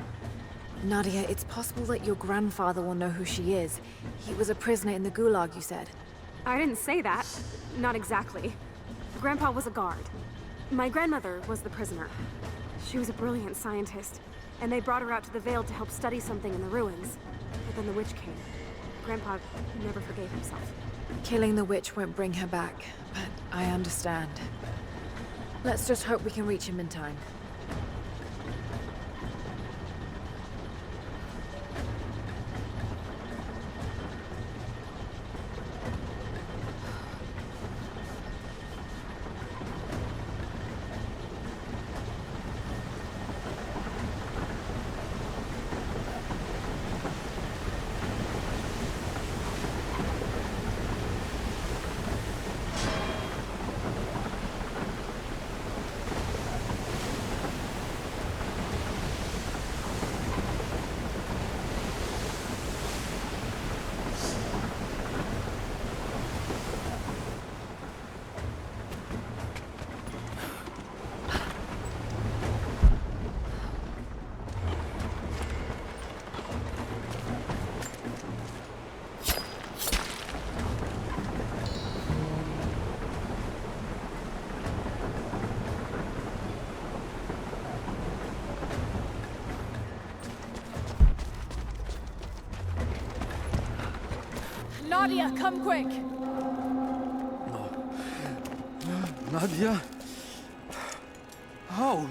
Nadia, it's possible that your grandfather will know who she is. He was a prisoner in the Gulag, you said. I didn't say that. Not exactly. Grandpa was a guard. My grandmother was the prisoner. She was a brilliant scientist, and they brought her out to the Vale to help study something in the ruins. But then the witch came. Grandpa never forgave himself. Killing the witch won't bring her back, but I understand. Let's just hope we can reach him in time. Nadia, come quick! Nadia? How?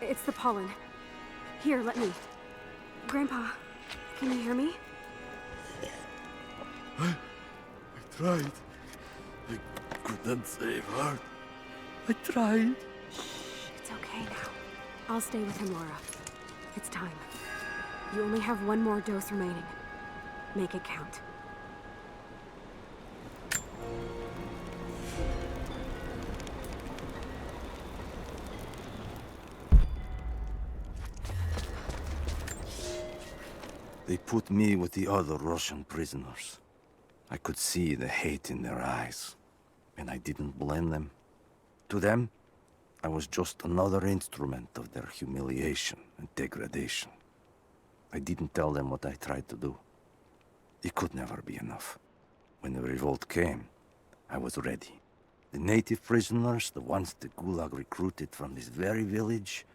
It's the pollen. Here, let me. Grandpa, can you hear me? I tried. I couldn't save her. I tried. It's okay now. I'll stay with him, Laura. It's time. You only have one more dose remaining. Make it count. They put me with the other Russian prisoners. I could see the hate in their eyes, and I didn't blame them. To them, I was just another instrument of their humiliation and degradation. I didn't tell them what I tried to do. It could never be enough. When the revolt came, I was ready. The native prisoners, the ones the Gulag recruited from this very village,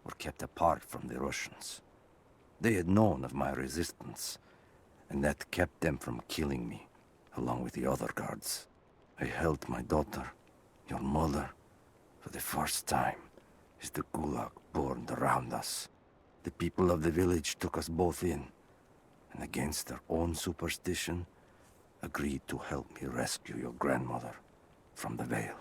were kept apart from the Russians. They had known of my resistance, and that kept them from killing me, along with the other guards. I held my daughter, your mother, for the first time, as the Gulag burned around us. The people of the village took us both in, and against their own superstition, agreed to help me rescue your grandmother from the Veil.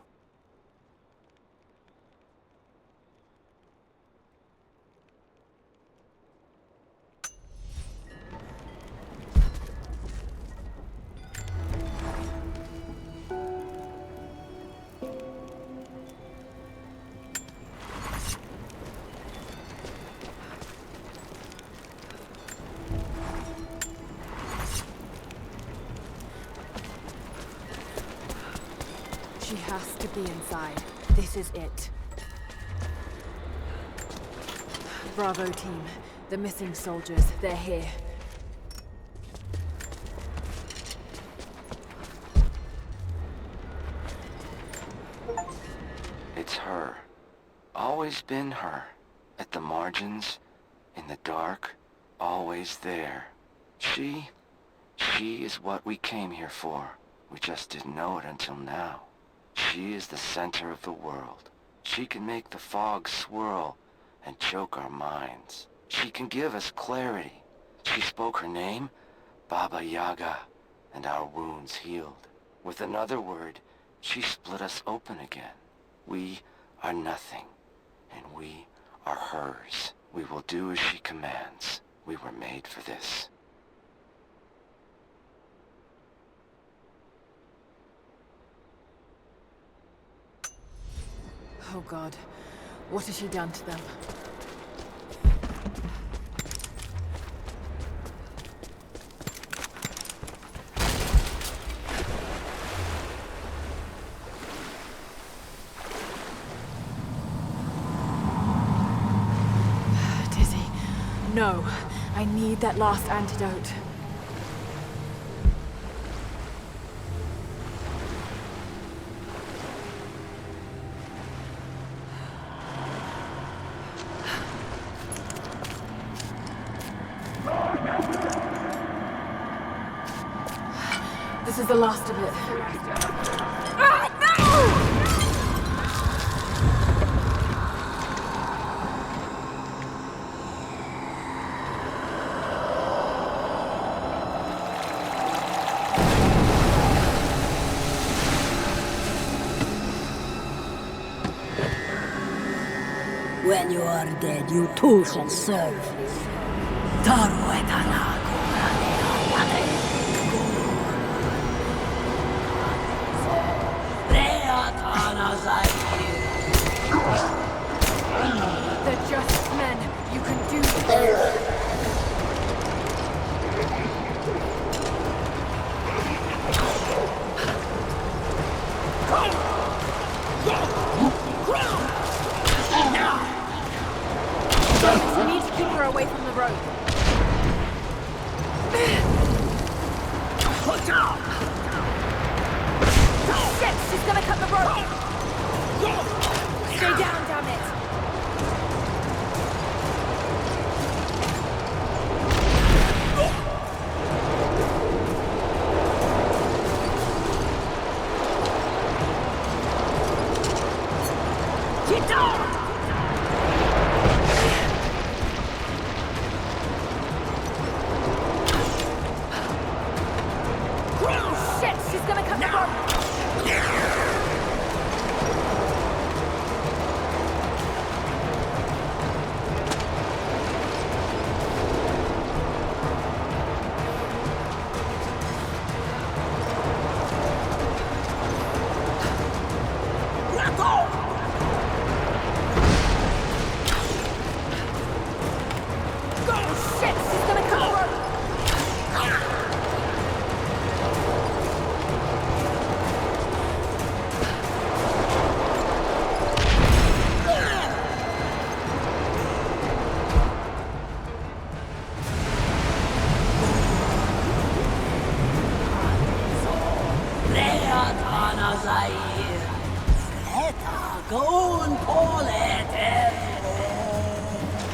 She has to be inside. This is it. Bravo team. The missing soldiers, they're here. It's her. Always been her. At the margins, in the dark, always there. She is what we came here for. We just didn't know it until now. She is the center of the world. She can make the fog swirl and choke our minds. She can give us clarity. She spoke her name, Baba Yaga, and our wounds healed. With another word, she split us open again. We are nothing, and we are hers. We will do as she commands. We were made for this. Oh God, what has she done to them? Dizzy, no, I need that last antidote. This is the last of it. Ah, no! When you are dead, you too shall serve. They're just men. You can do this. We need to keep her away from the road. Shit! She's gonna cut the rope! Stay down, damn it! Oh shit, she's gonna cut the rope!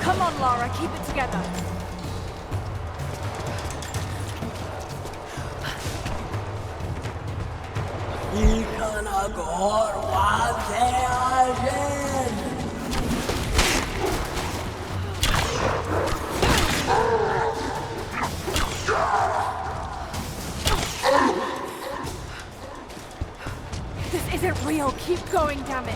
Come on, Lara, keep it together. This isn't real. Keep going, damn it.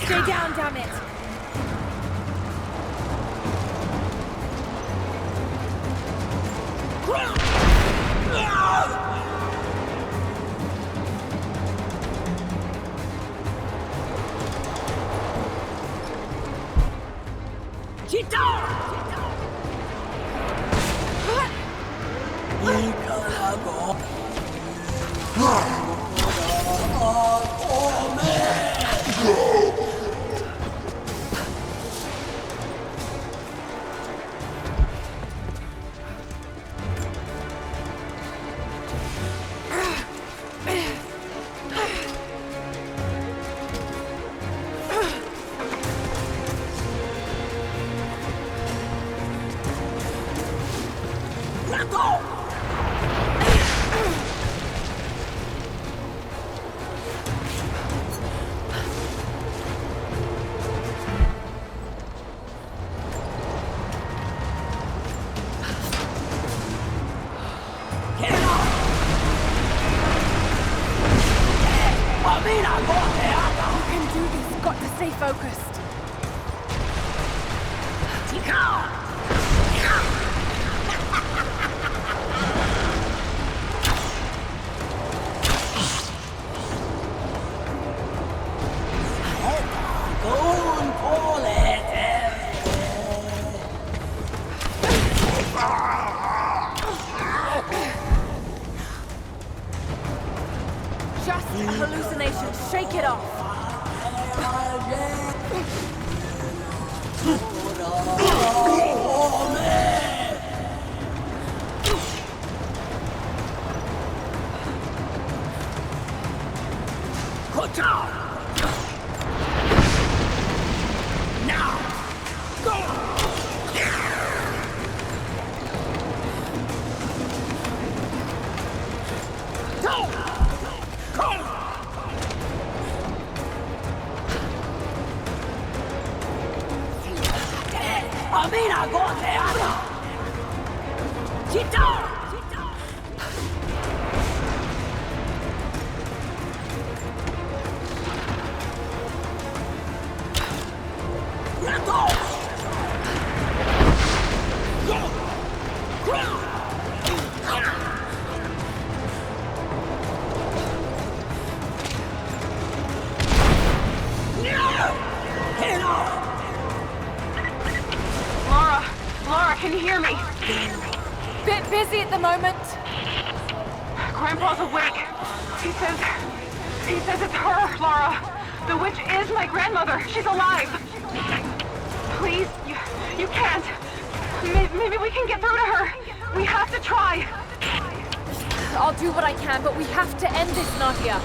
Stay down, damn it! Stay focused. Just a hallucination. Shake it off. Laura, can you hear me? Bit busy at the moment. Grandpa's awake. He says it's her, Laura. The witch is my grandmother. She's alive. Please, you can't. Maybe we can get through to her. We have to try. I'll do what I can, but we have to end this, Nadia.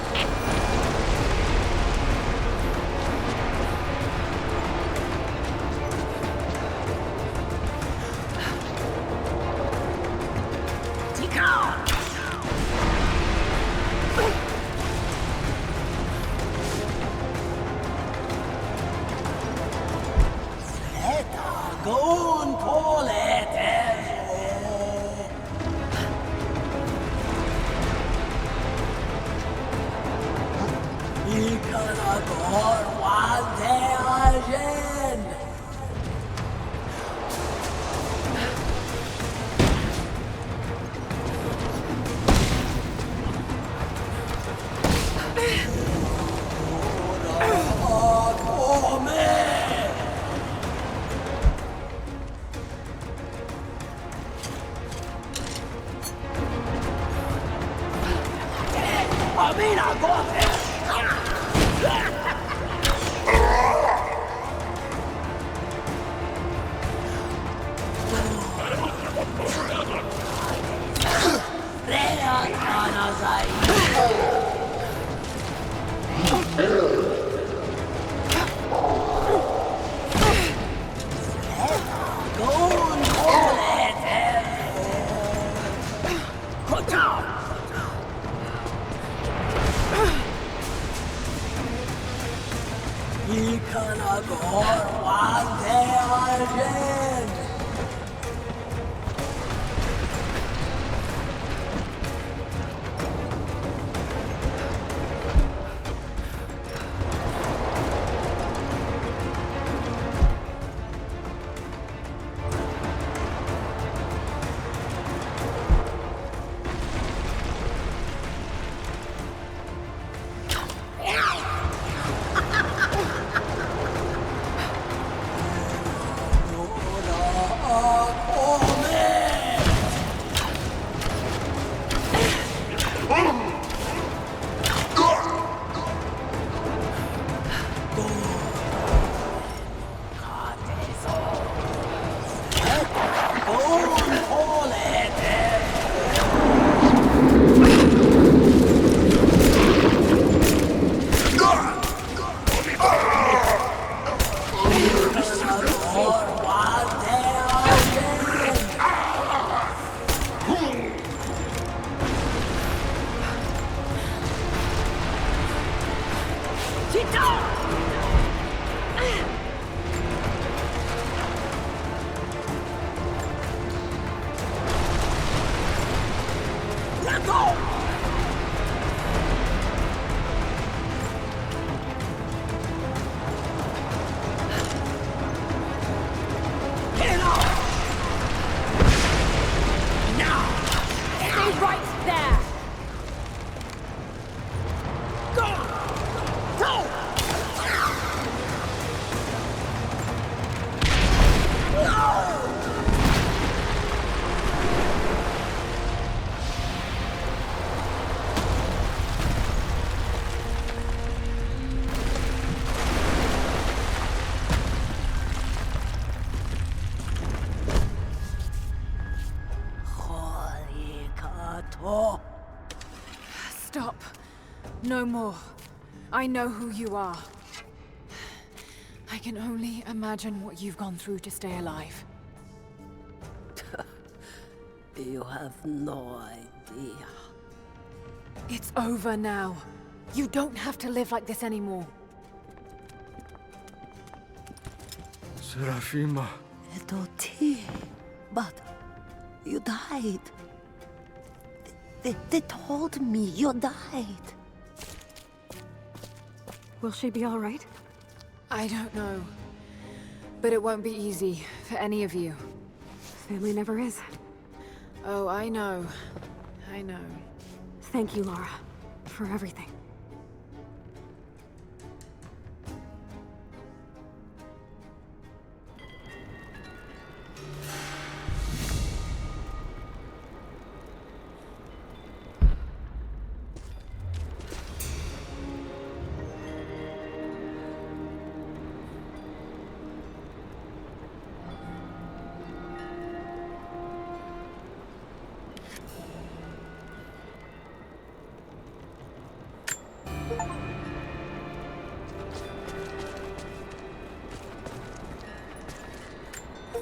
Stop. No more. I know who you are. I can only imagine what you've gone through to stay alive. You have no idea. It's over now. You don't have to live like this anymore. Serafima. little tea. But you died. They told me you died. Will she be all right? I don't know. But it won't be easy for any of you. Family never is. Oh, I know. I know. Thank you, Laura, for everything.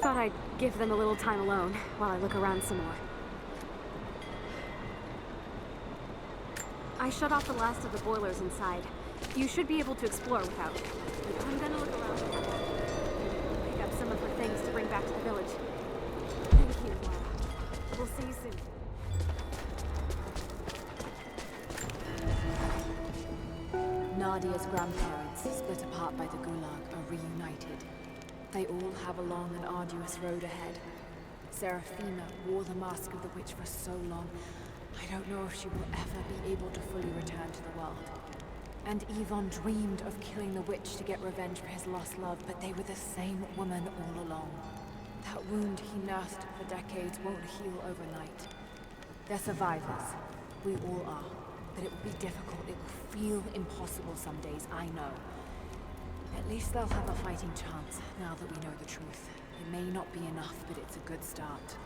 Thought I'd give them a little time alone while I look around some more. I shut off the last of the boilers inside. You should be able to explore without. I'm gonna look around. Pick up some of her things to bring back to the village. Thank you, Laura. We'll see you soon. Nadia's grandparents, split apart by the Gulag, are reunited. They all have a long and arduous road ahead. Serafina wore the mask of the witch for so long, I don't know if she will ever be able to fully return to the world. And Yvonne dreamed of killing the witch to get revenge for his lost love, but they were the same woman all along. That wound he nursed for decades won't heal overnight. They're survivors. We all are. But it will be difficult. It will feel impossible some days, I know. At least they'll have a fighting chance, now that we know the truth. It may not be enough, but it's a good start.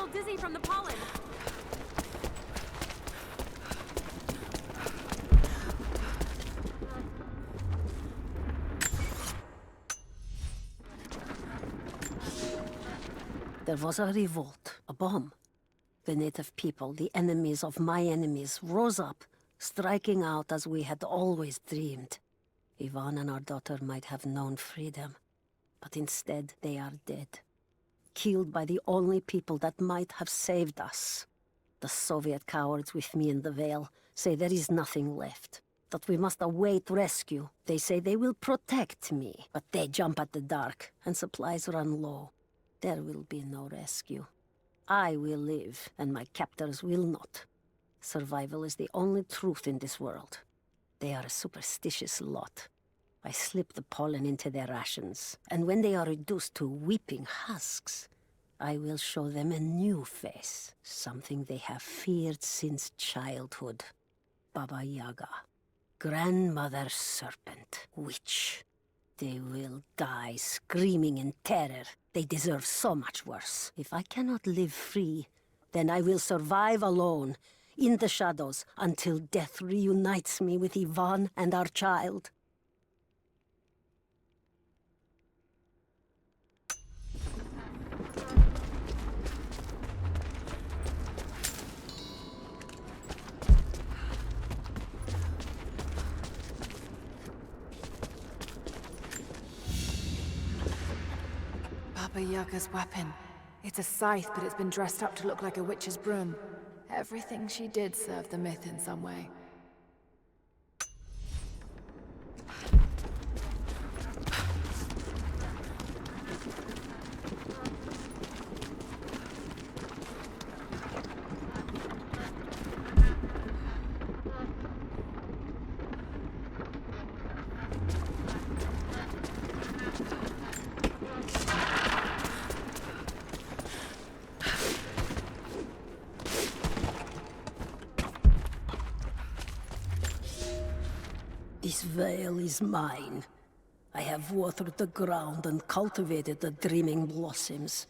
little dizzy from the pollen. There was a revolt, a bomb. The native people, the enemies of my enemies, rose up, striking out as we had always dreamed. Ivan and our daughter might have known freedom, but instead they are dead. Killed by the only people that might have saved us. The Soviet cowards with me in the Vale say there is nothing left, that we must await rescue. They say they will protect me, but they jump at the dark, and supplies run low. There will be no rescue. I will live, and my captors will not. Survival is the only truth in this world. They are a superstitious lot. I slip the pollen into their rations, and when they are reduced to weeping husks, I will show them a new face, something they have feared since childhood. Baba Yaga, grandmother serpent, witch. They will die screaming in terror. They deserve so much worse. If I cannot live free, then I will survive alone, in the shadows, until death reunites me with Ivan and our child. Baba Yaga's weapon. It's a scythe, but it's been dressed up to look like a witch's broom. Everything she did served the myth in some way. This veil is mine. I have watered the ground and cultivated the dreaming blossoms.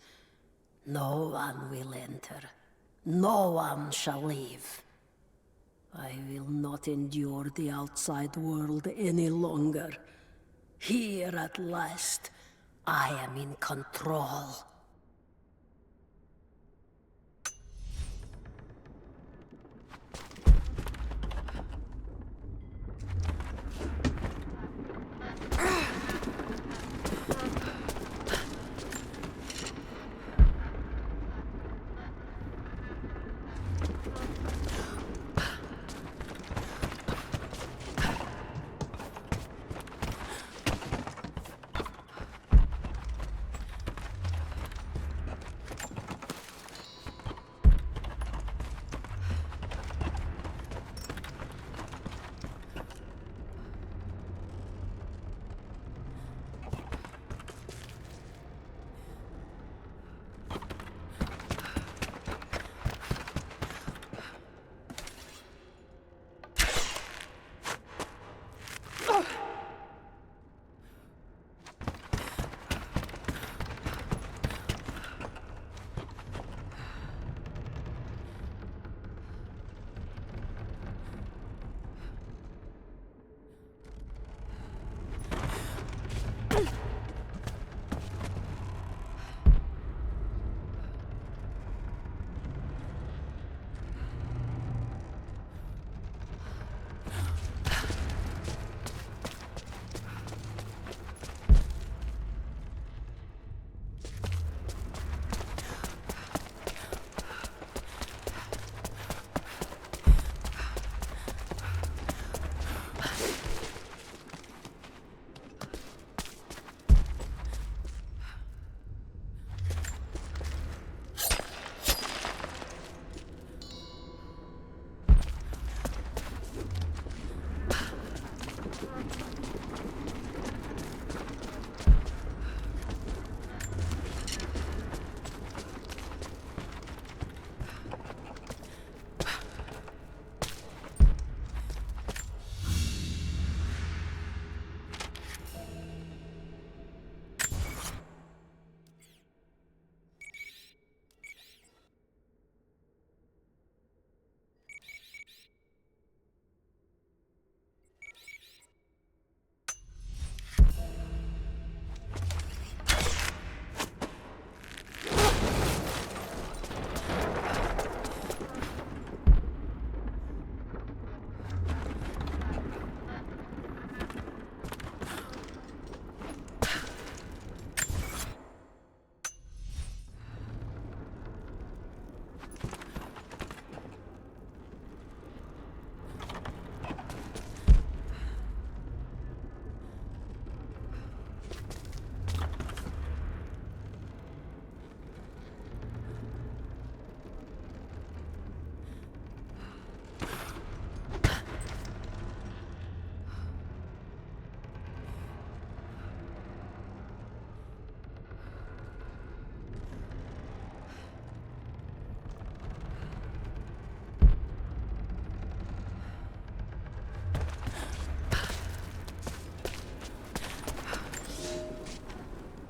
No one will enter. No one shall leave. I will not endure the outside world any longer. Here at last, I am in control.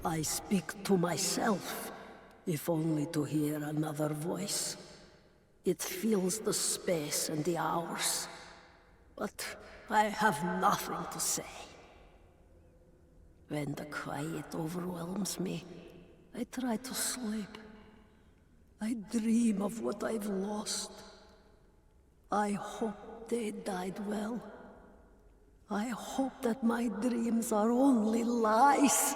I speak to myself, if only to hear another voice. It fills the space and the hours. But I have nothing to say. When the quiet overwhelms me, I try to sleep. I dream of what I've lost. I hope they died well. I hope that my dreams are only lies.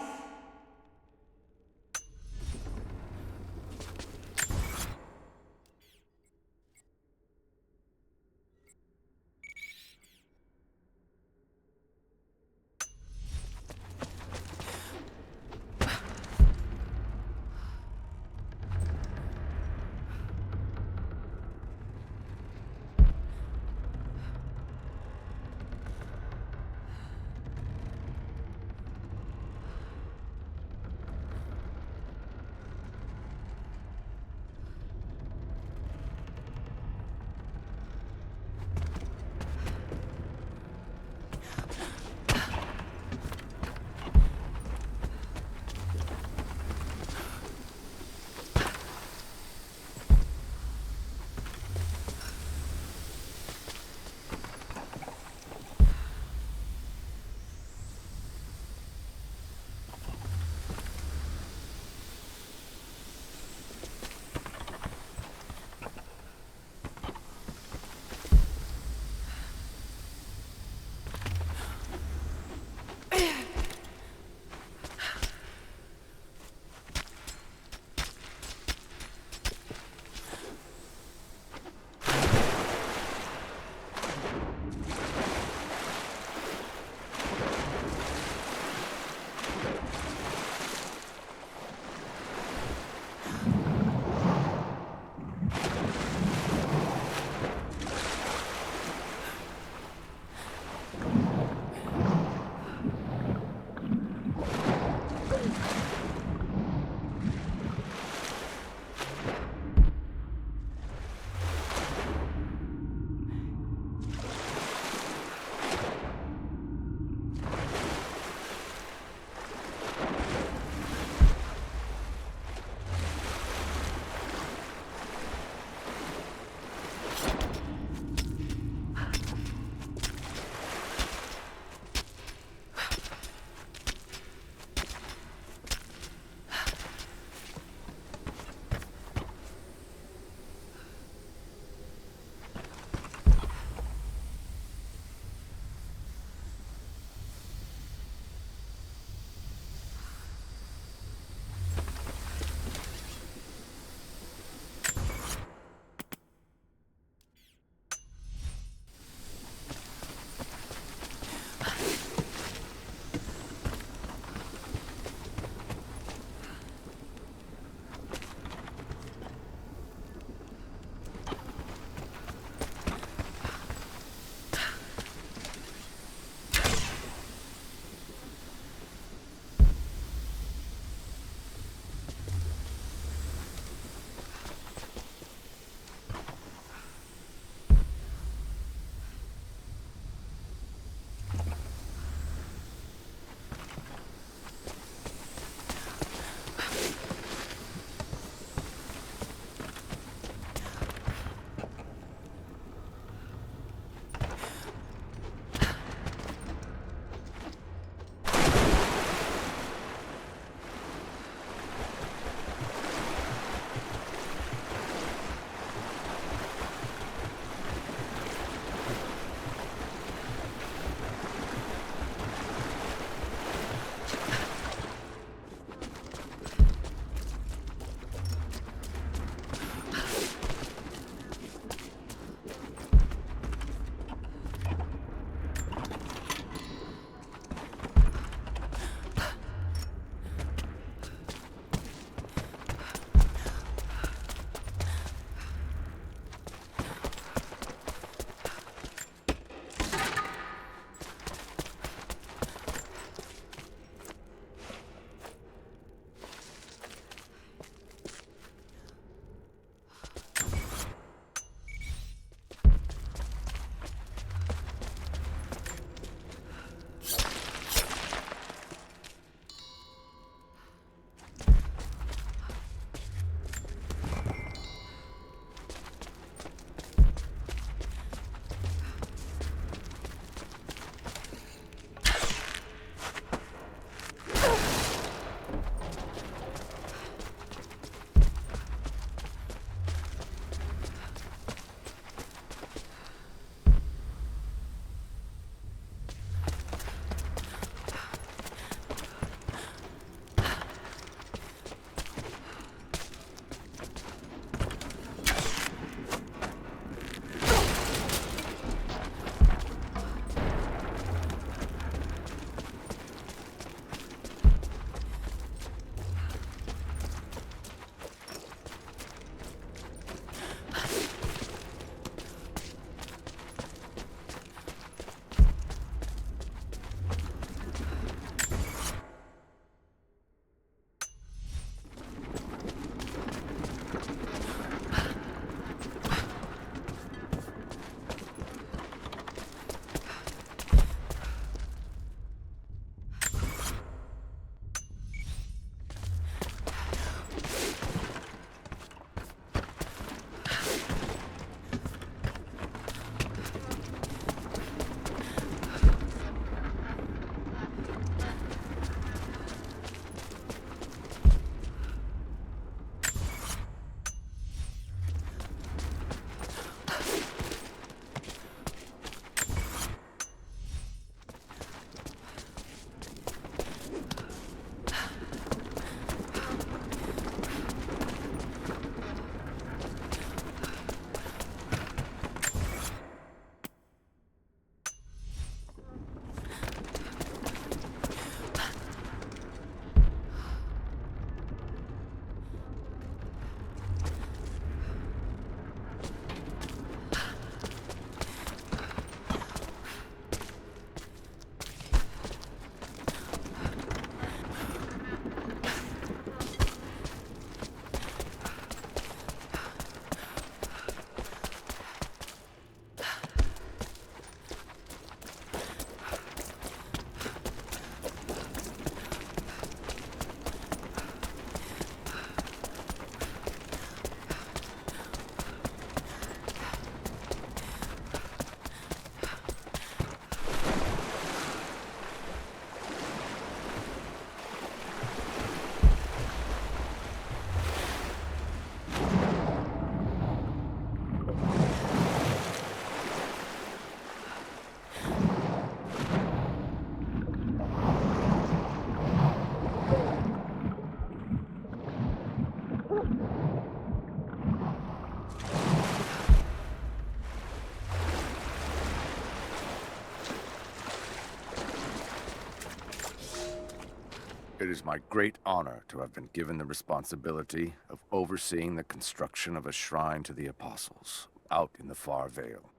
It is my great honor to have been given the responsibility of overseeing the construction of a shrine to the Apostles, out in the far Vale.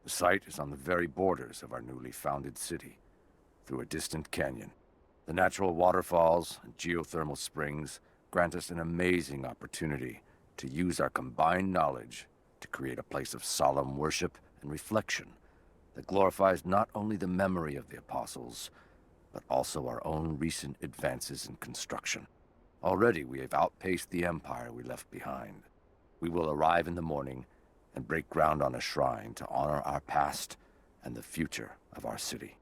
The site is on the very borders of our newly founded city, through a distant canyon. The natural waterfalls and geothermal springs grant us an amazing opportunity to use our combined knowledge to create a place of solemn worship and reflection that glorifies not only the memory of the Apostles, but also our own recent advances in construction. Already we have outpaced the empire we left behind. We will arrive in the morning and break ground on a shrine to honor our past and the future of our city.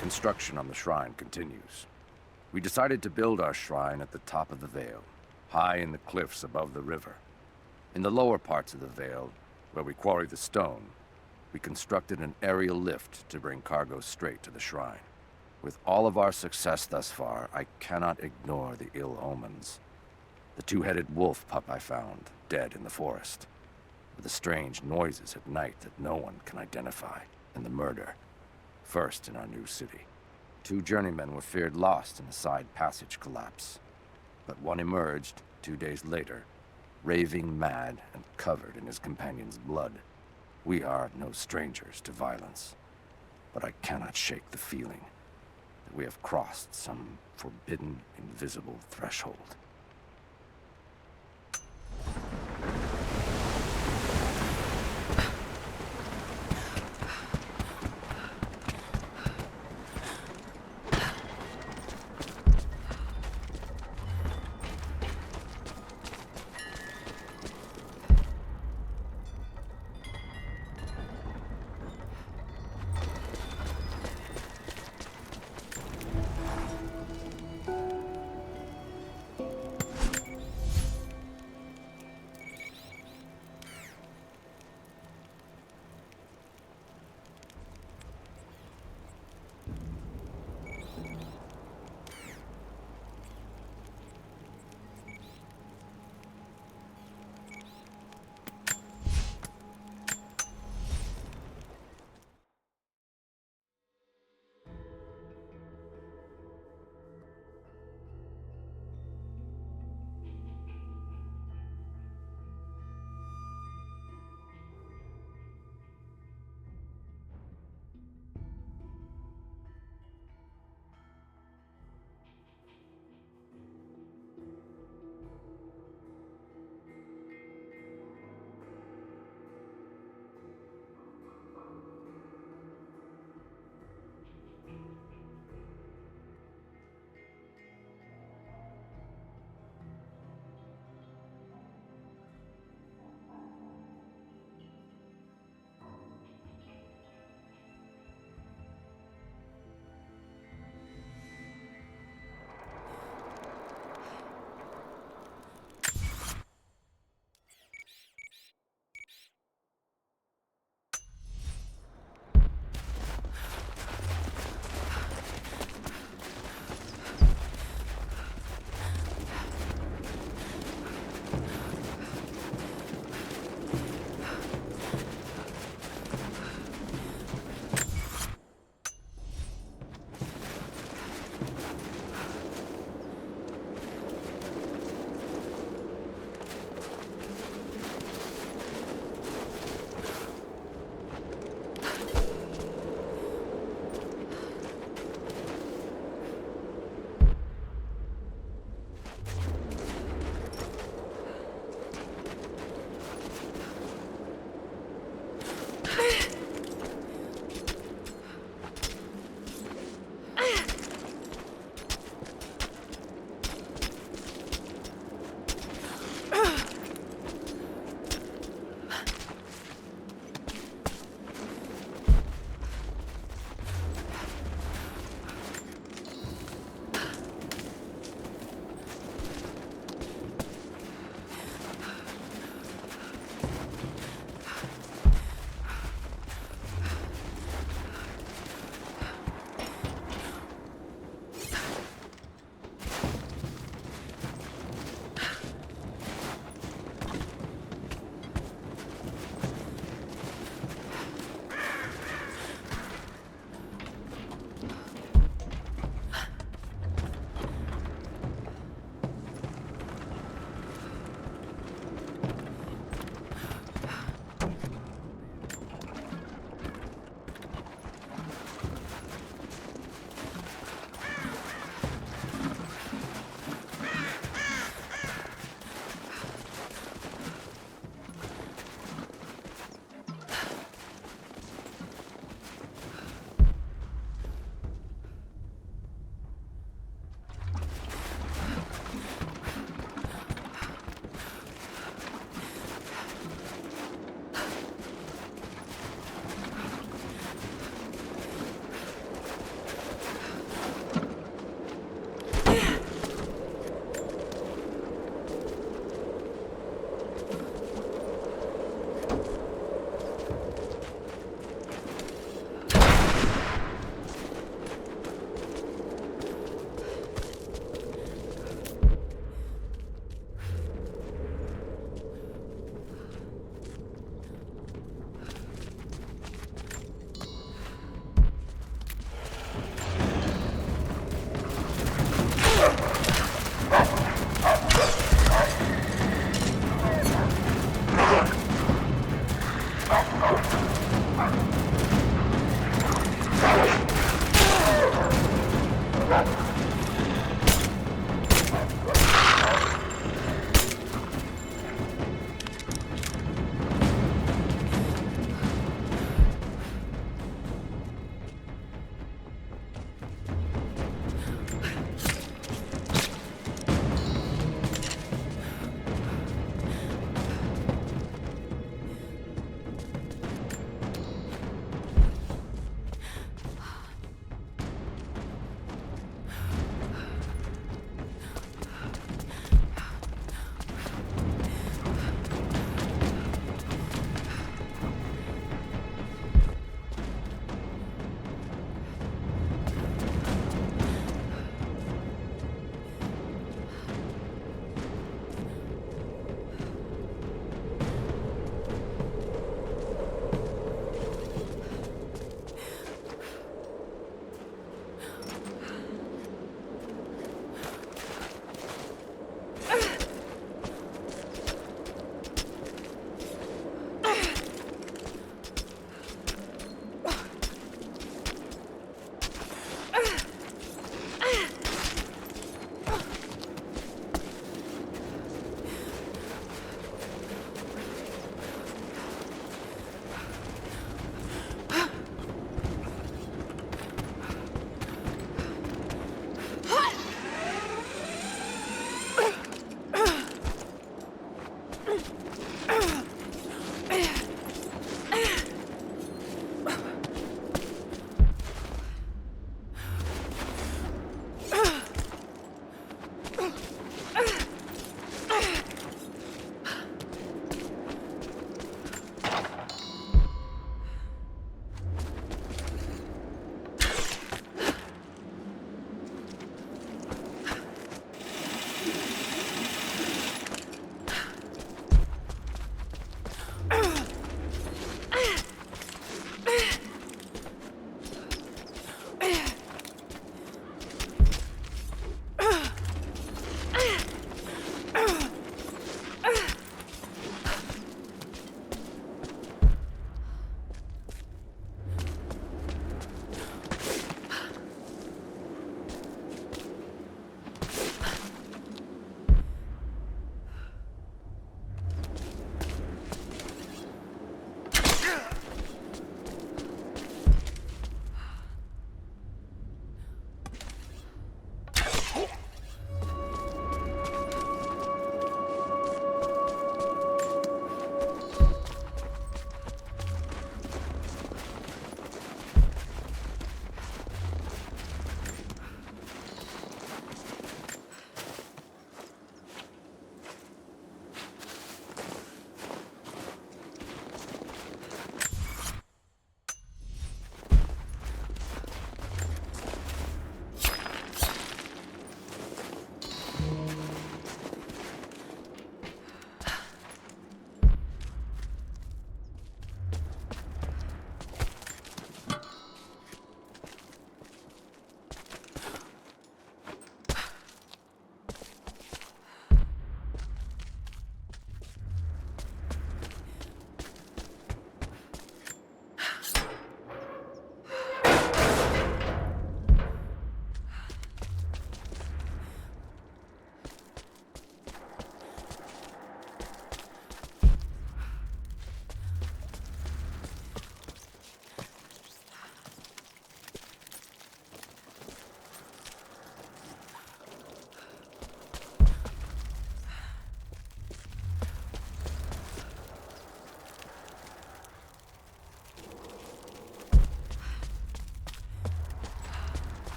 Construction on the shrine continues. We decided to build our shrine at the top of the Vale, high in the cliffs above the river. In the lower parts of the Vale, where we quarry the stone, we constructed an aerial lift to bring cargo straight to the shrine. With all of our success thus far, I cannot ignore the ill omens. The two-headed wolf pup I found, dead in the forest, with the strange noises at night that no one can identify, and the murder. First in our new city. 2 journeymen were feared lost in a side passage collapse. But one emerged 2 days later, raving mad and covered in his companion's blood. We are no strangers to violence, but I cannot shake the feeling that we have crossed some forbidden, invisible threshold.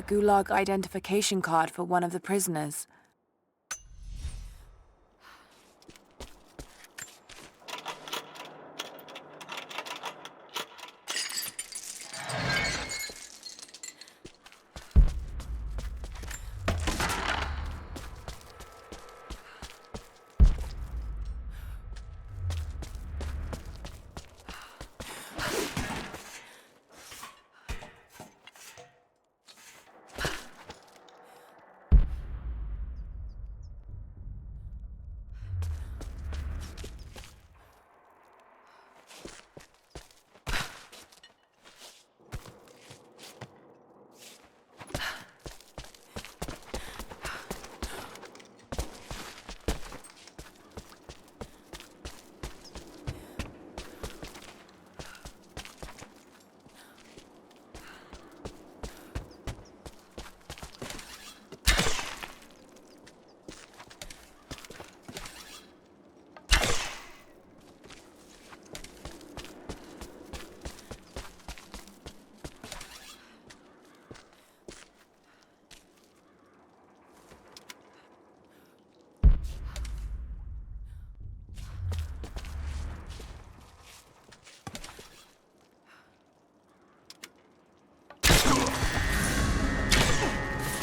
Gulag identification card for one of the prisoners.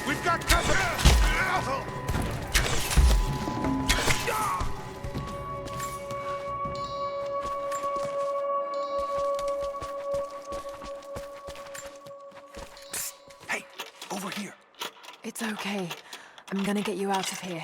We've got company! Hey, over here. It's okay. I'm gonna get you out of here.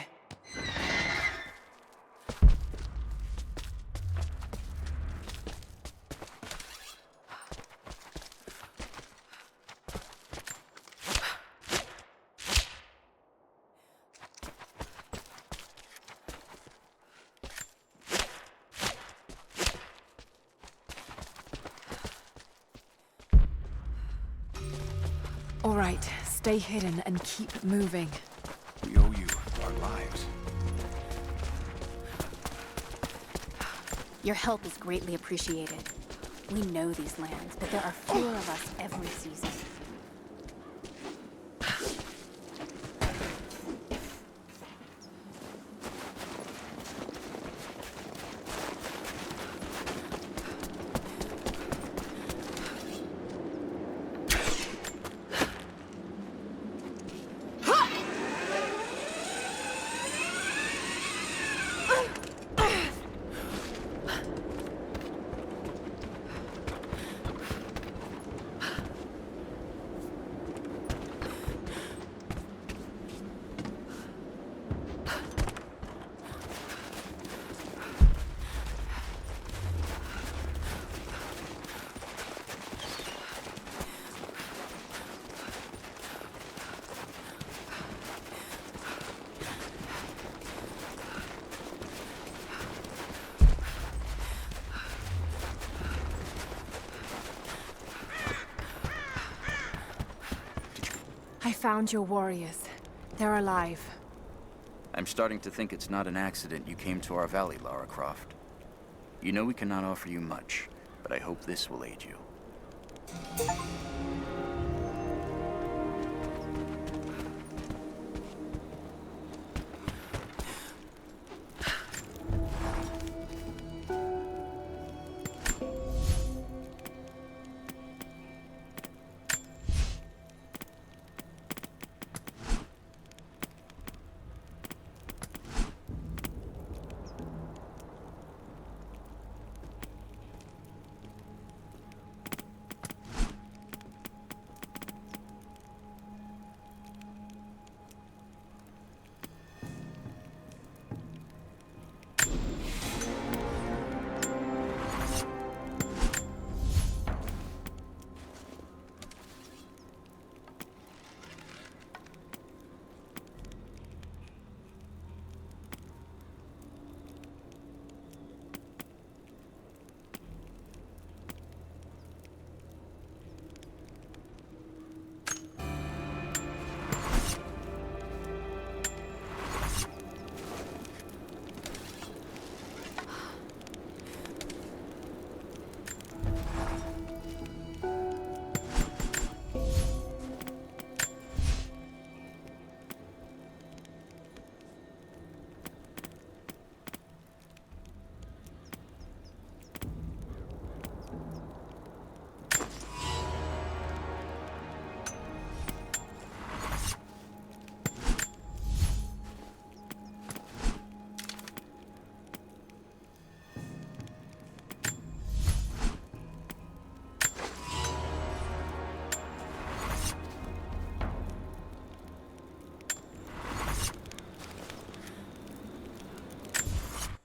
All right, stay hidden and keep moving. We owe you our lives. Your help is greatly appreciated. We know these lands, but there are fewer of us every season. I found your warriors. They're alive. I'm starting to think it's not an accident you came to our valley, Lara Croft. You know we cannot offer you much, but I hope this will aid you.